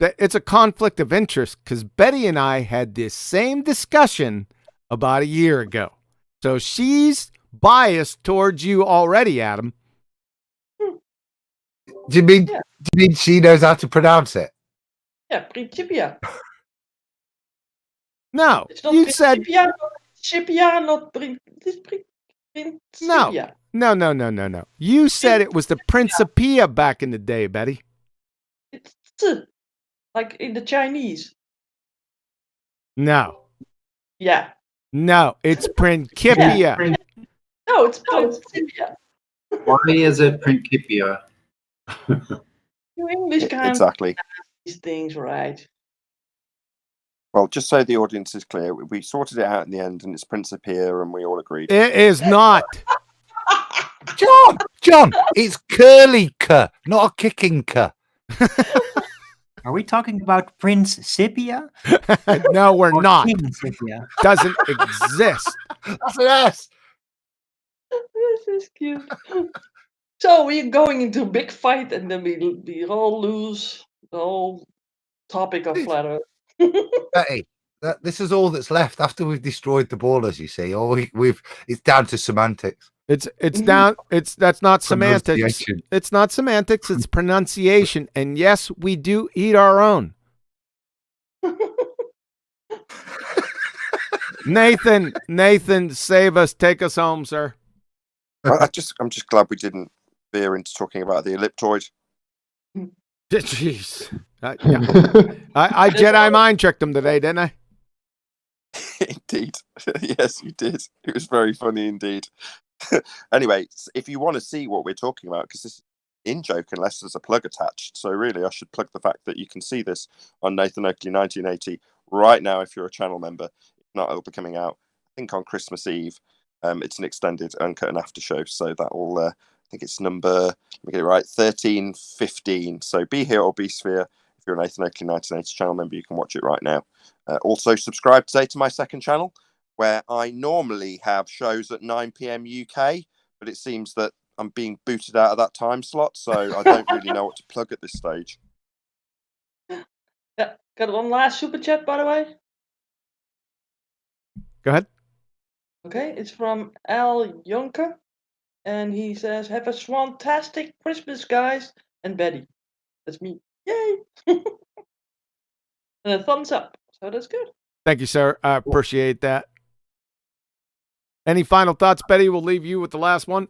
It's a conflict of interest because Betty and I had this same discussion about a year ago. So she's biased towards you already, Adam. Do you mean she knows how to pronounce it? Yeah, Principia. No, It's not you said Principia, Principia, not Principia. no. You said it was the Principia back in the day, Betty. It's like in the Chinese. No, it's Principia. No, it's Principia. Why is it Principia? You English can't Exactly. these things right. Well, just so the audience is clear, we sorted it out in the end, and it's Principia, and we all agreed. It is not. John, it's curly-ka, not a kicking-ka. Are we talking about Prince Scipia? No, we're Or not. King Scipia? Doesn't exist. That's an S. This is cute. So we're going into a big fight, and then we all lose the whole topic of flat Earth. Betty, this is all that's left after we've destroyed the ballers, you see. It's down to semantics. That's not semantics. Pronunciation. It's not semantics, it's pronunciation. And yes, we do eat our own. Nathan, save us, take us home, sir. I'm just glad we didn't veer into talking about the elliptoid. Jeez. I Jedi mind tricked him today, didn't I? Indeed. Yes, you did. It was very funny indeed. Anyway, if you want to see what we're talking about, because this is in joke unless there's a plug attached. So really, I should plug the fact that you can see this on Nathan Oakley 1980 right now if you're a channel member. If not, it'll be coming out, I think, on Christmas Eve. It's an extended uncut and after show. So that will, I think it's number, let me get it right, 1315. So be here or be sphere. If you're a Nathan Oakley 1980 channel member, you can watch it right now. Also, subscribe today to my second channel, where I normally have shows at 9 p.m. UK, but it seems that I'm being booted out of that time slot, so I don't really know what to plug at this stage. Yeah, got one last super chat, by the way. Go ahead. Okay, it's from Al Juncker, and he says, "Have a swantastic Christmas, guys, and Betty." That's me. Yay! And a thumbs up. So that's good. Thank you, sir. I appreciate that. Any final thoughts, Betty? We'll leave you with the last one.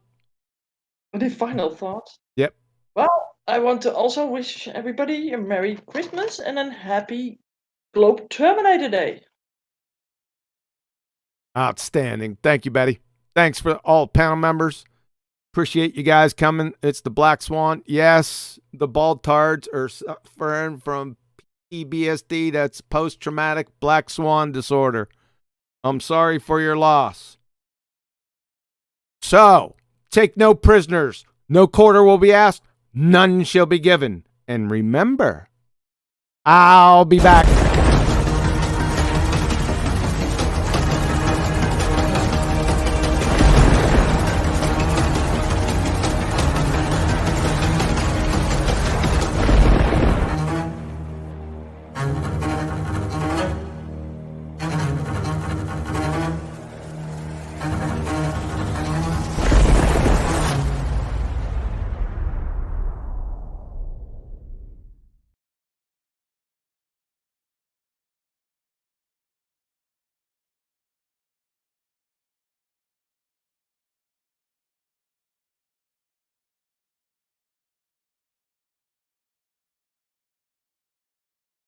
Any final thoughts? Yep. Well, I want to also wish everybody a Merry Christmas and a happy Globe Terminator Day. Outstanding. Thank you, Betty. Thanks for all panel members. Appreciate you guys coming. It's the Black Swan. Yes, the bald tards are suffering from PTSD. That's post-traumatic Black Swan disorder. I'm sorry for your loss. So, take no prisoners. No quarter will be asked. None shall be given. And remember, I'll be back.